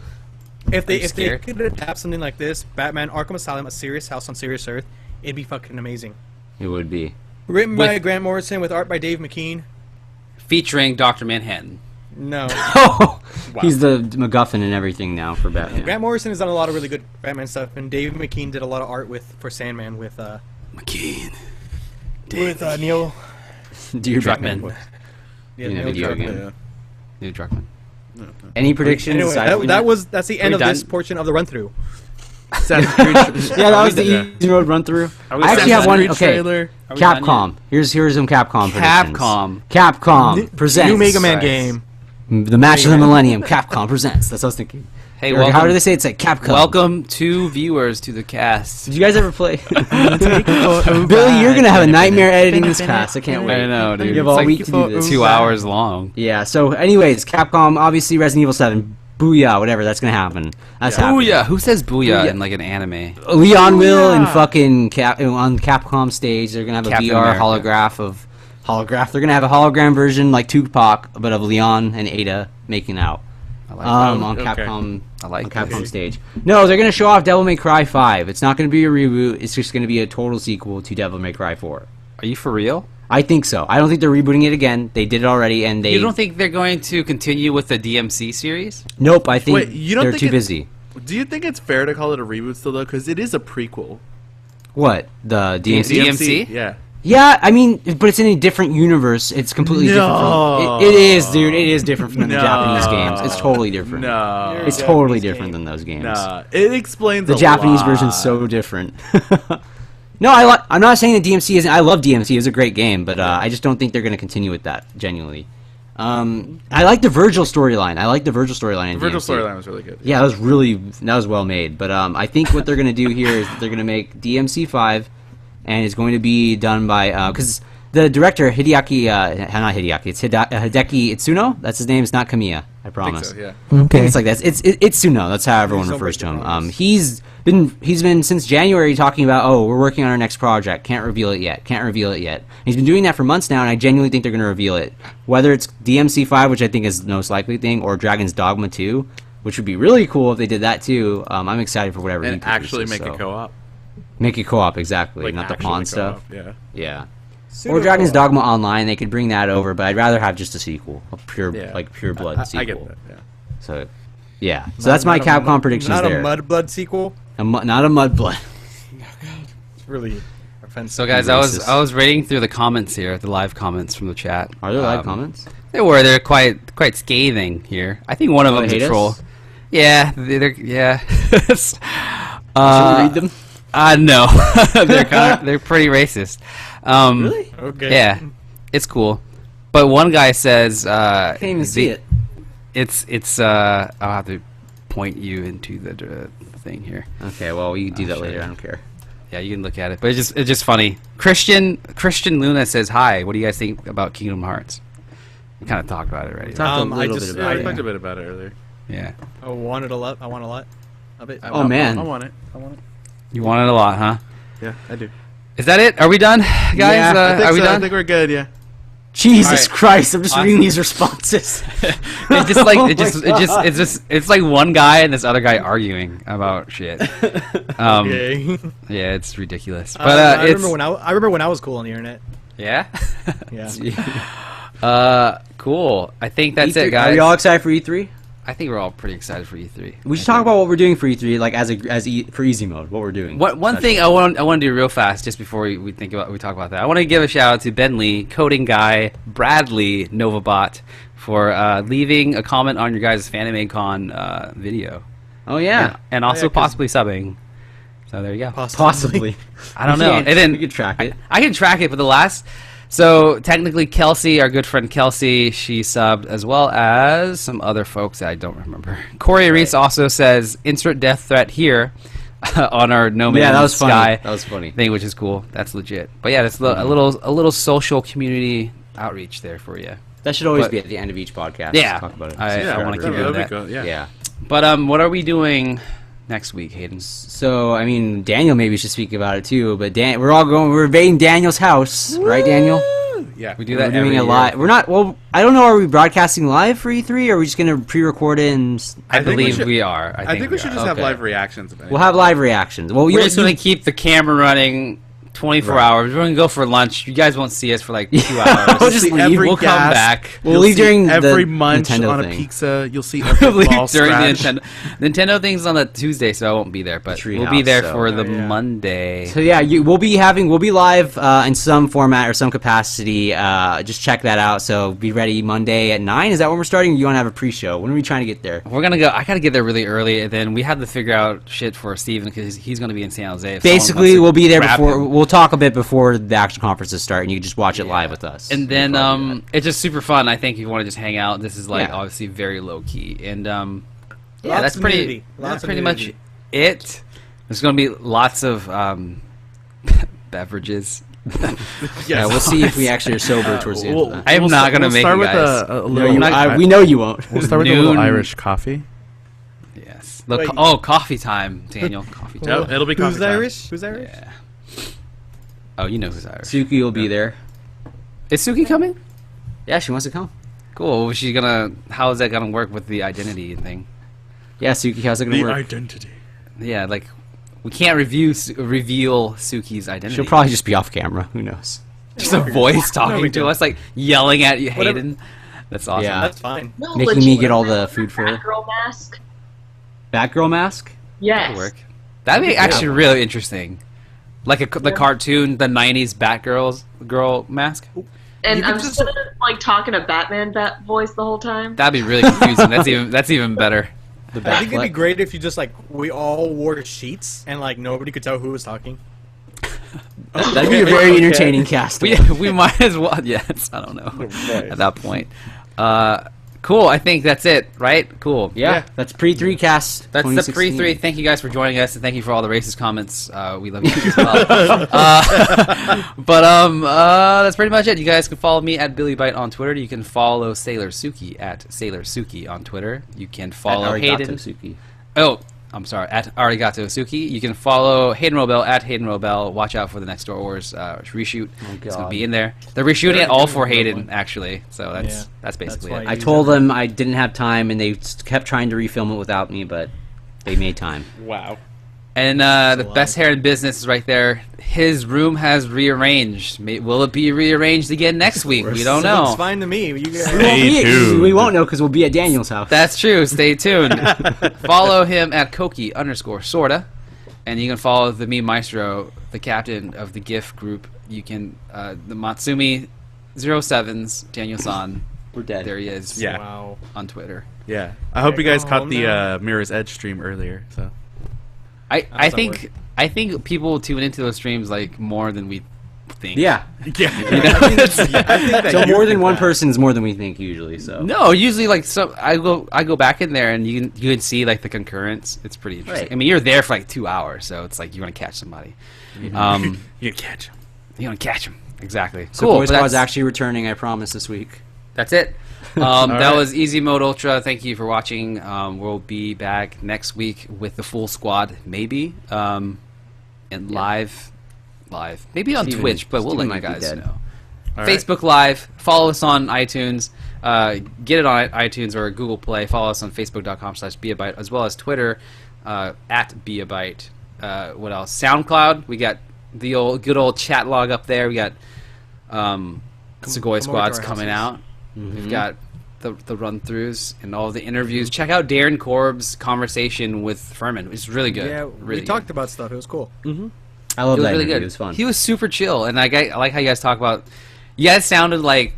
if they scared? could adapt something like this, Batman Arkham Asylum, a serious house on serious Earth, it'd be fucking amazing. It would be. Written by With- Grant Morrison with art by Dave McKean. Featuring Dr. Manhattan. No. Oh, he's the MacGuffin and everything now for Batman. Grant Morrison has done a lot of really good Batman stuff, and Dave McKean did a lot of art for Sandman with McKean. Neil Dear Druckmann. Batman. yeah, In a Neil video Druckmann. game. New Druckmann. Any predictions? Anyway, aside from that's the end we of done? this portion of the run through. Assassin's Creed. Yeah, that was the Yeah. easy road run through. Are we I actually have Assassin's one. Creed Okay, trailer? Are we done Capcom. Here's some Capcom predictions. Capcom. Presents New Mega Man Right. game. the match of the millennium. Capcom presents. That's what I was thinking. Hey, Or how welcome, do they say it? It's like Capcom. welcome to viewers to the cast. Did you guys ever play? Billy, you're gonna have a nightmare editing this cast. I can't wait. I know, dude. You have It's all like week to do this. 2 hours long. Yeah. So, anyways, Capcom. Obviously, Resident Evil 7. Booyah! Whatever. That's gonna happen. That's happening. Booyah! Who says booyah Booyah. in like an anime? Leon will in fucking on Capcom stage. They're gonna have a Captain VR America. holograph. They're gonna have a hologram version like Tupac, but of Leon and Ada making out. I like On Okay. Capcom. I like on Capcom this. stage. No, they're gonna show off Devil May Cry 5. It's not gonna be a reboot. It's just gonna be a total sequel to Devil May Cry 4. Are you for real? I think so. I don't think they're rebooting it again. They did it already, and they. You don't think they're going to continue with the DMC series? Nope. I think Wait, you don't they're think too it- busy. Do you think it's fair to call it a reboot still though? Because it is a prequel. What the DMC? DMC? Yeah. Yeah, I mean, but it's in a different universe. It's completely different. From, it is, dude. It is different from the Japanese games. It's totally different. No, it's totally different than those games. No, it explains the Japanese version's so different. No, I'm not saying that DMC isn't. I love DMC. It's a great game, but I just don't think they're going to continue with that. Genuinely, I like the Virgil storyline. The Virgil storyline was really good. Yeah, that was well made. But I think what they're going to do here is they're going to make DMC 5. And it's going to be done by because the director Hideki Itsuno. That's his name. It's not Kamiya. I promise. I think so, yeah. Okay. It's like that. It's Itsuno. That's how everyone refers to him. He's been since January talking about we're working on our next project. Can't reveal it yet. He's been doing that for months now, and I genuinely think they're going to reveal it. Whether it's DMC 5, which I think is the most likely thing, or Dragon's Dogma 2, which would be really cool if they did that too. I'm excited for whatever. And actually make it co-op. Make it co-op, exactly, like not the pawn stuff. Yeah. Or Dragon's Dogma Online, they could bring that over, but I'd rather have just a sequel, a pure blood sequel. I get that. Yeah. So, yeah. So that's my Capcom predictions not there. Not a Mudblood sequel. Not a Mudblood. It's really offensive. So guys, I was reading through the comments here, the live comments from the chat. Are there live comments? They're quite scathing here. I think one of them's a troll. Yeah, yeah. Should we read them? No, they're pretty racist. Really? Okay. Yeah, it's cool. But one guy says, I can't even see it. It's I'll have to point you into the thing here. Okay, well you can do that later. I don't care. Yeah, you can look at it, but it's just funny. Christian Luna says hi. What do you guys think about Kingdom Hearts? We kind of talked about it already. I talked a bit about it earlier. Yeah. I want a lot of it. Oh man, I want it. You want it a lot, huh? Yeah, I do. Is that it? Are we done, guys? Yeah, are we done? I think we're good. Yeah. Jesus Christ! I'm just reading these responses. It's like one guy and this other guy arguing about shit. Okay. Yeah, it's ridiculous. But I remember when I was cool on the internet. Yeah. Yeah. Cool. I think that's E3, it, guys. Are we all excited for E3? I think we're all pretty excited for E3. We should talk about what we're doing for E3, like for easy mode. What we're doing. One thing I want to do real fast, just before we talk about that. I want to give a shout out to Ben Lee, coding guy, Bradley, Novabot, for leaving a comment on your guys' FanimeCon video. Oh yeah, and also possibly subbing. So there you go. Possibly. I don't know. We can track it. I can track it, but the last. So technically, Kelsey, our good friend Kelsey, she subbed, as well as some other folks that I don't remember. Corey Reese also says insert death threat here on our No Man's Sky. That was funny thing, which is cool. That's legit. But yeah, that's a little social community outreach there for you. That should always be at the end of each podcast. Yeah, talk about it. I want to keep doing that. Yeah. But what are we doing next week, Hayden? So I mean, Daniel maybe should speak about it too. But we're invading Daniel's house, right, Daniel? Yeah, we do that. We're doing it live. We're not. Well, I don't know. Are we broadcasting live for E3, or are we just gonna pre-record it? And I believe we are. I think we should just have live reactions. We'll have live reactions. Well, we're just gonna keep the camera running 24 hours. We're gonna go for lunch. You guys won't see us for like 2 hours. We'll just leave. We'll come back. We'll leave during every the munch Nintendo on thing. a pizza. You'll see every ball during scratch. the Nintendo thing's on the Tuesday, so I won't be there. But we'll be there for the Monday. So yeah, we'll be live in some format or some capacity. Just check that out. So be ready Monday at 9. Is that when we're starting? Or you want to have a pre-show? When are we trying to get there? We're gonna go. I gotta get there really early, and then we have to figure out shit for Steven because he's gonna be in San Jose. Basically, we'll be there before. We'll talk a bit before the actual conferences start, and you can just watch it live with us. And then it's just super fun. I think if you want to just hang out, this is like obviously very low key, and that's pretty much it. There's gonna be lots of beverages. Yeah, we'll see if we actually are sober towards the end of that. I am not gonna make you guys. We know you won't. We'll start with a little Irish coffee. Yes. Coffee time, Daniel. Coffee time. It'll be coffee time. Who's Irish? Yeah. Oh, you know who's Irish. Suki will be there. Is Suki coming? Yeah, she wants to come. Cool. How is that gonna work with the identity thing? Yeah, Suki, how's it gonna work? The identity. Yeah, like we can't reveal Suki's identity. She'll probably just be off camera. Who knows? Just a voice talking to us, like yelling at you, Hayden. That's awesome. Yeah. That's fine. No, making me get all the food for her. Batgirl mask. Batgirl mask? Yes. That'd work. That'd be actually really interesting. like the cartoon, the '90s girl mask. And I'm just gonna like talk in a Batman voice the whole time. That'd be really confusing. That's even better. I think it'd be great if you just like we all wore sheets and like nobody could tell who was talking. That'd be a very entertaining cast. We might as well. Yes, I don't know. At that point, cool. I think that's it, right? Cool. Yeah. That's pre-3 cast. That's the pre-3. Thank you guys for joining us, and thank you for all the racist comments. We love you as well. But that's pretty much it. You guys can follow me at BillyBite on Twitter. You can follow Sailor Suki at Sailor Suki on Twitter. You can follow Hayden. Suki. Oh, I'm sorry, at Arigato Suki. You can follow Hayden Robel at Hayden Robel. Watch out for the next Star Wars reshoot. It's going to be in there. They're reshooting it all for Hayden, actually. So that's basically it. I told them I didn't have time, and they kept trying to refilm it without me, but they made time. Wow. And the best hair in business is right there. His room has rearranged. Will it be rearranged again next week? We don't know. It's fine to me. We won't know because we'll be at Daniel's house. That's true. Stay tuned. Follow him at Koki_sorta. And you can follow the Meme Maestro, the captain of the GIF group. You can, the Matsumi 07s, Daniel-san. We're dead. There he is. Yeah. Wow. On Twitter. Yeah. I hope you guys caught the Mirror's Edge stream earlier. So. I think people tune into those streams like more than we think. Yeah. Yeah. You know? I think that So more than one person is more than we think usually. So no, usually like so I go back in there and you can see like the concurrence. It's pretty interesting. Right. I mean, you're there for like 2 hours, so it's like you want to catch somebody. You catch him. You want to catch them. Exactly. So Cool. Boy Squad's actually returning, I promise, this week. That's it. That right. was Easy Mode Ultra. Thank you for watching. We'll be back next week with the full squad, maybe, and live, maybe on Twitch, but we'll let you guys know. All Facebook Live. Follow us on iTunes. Get it on iTunes or Google Play. Follow us on Facebook.com/Beabyte, as well as Twitter at Beabyte. What else? SoundCloud. We got the good old chat log up there. We got Segoy Squad's coming out. We've got the run-throughs and all the interviews. Check out Darren Korb's conversation with Furman. It's really good. Yeah, really we talked about stuff. It was cool. I love that really interview. good. It was fun. He was super chill, and I like how you guys talk about. You guys sounded like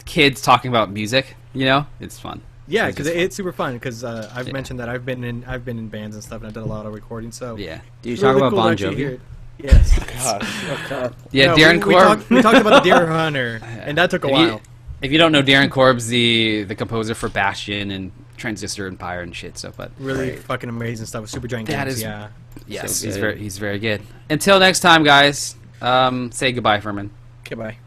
kids talking about music. You know, it's fun. Yeah, because it's super fun. Because I've mentioned that I've been in bands and stuff, and I've done a lot of recording. So Yeah. Do you it's talk really about cool Bon to actually hear Jovi? it. Yes. God. Yeah, No, Darren Korb. we talked about the Deer Hunter, and that took a while. If you don't know, Darren Korb's the composer for Bastion and Transistor and Pyre and shit. So, but Really fucking amazing stuff with Super Giant That Games. is- Yeah. yes, So he's very good. Until next time, guys. Say goodbye, Furman. Okay, bye.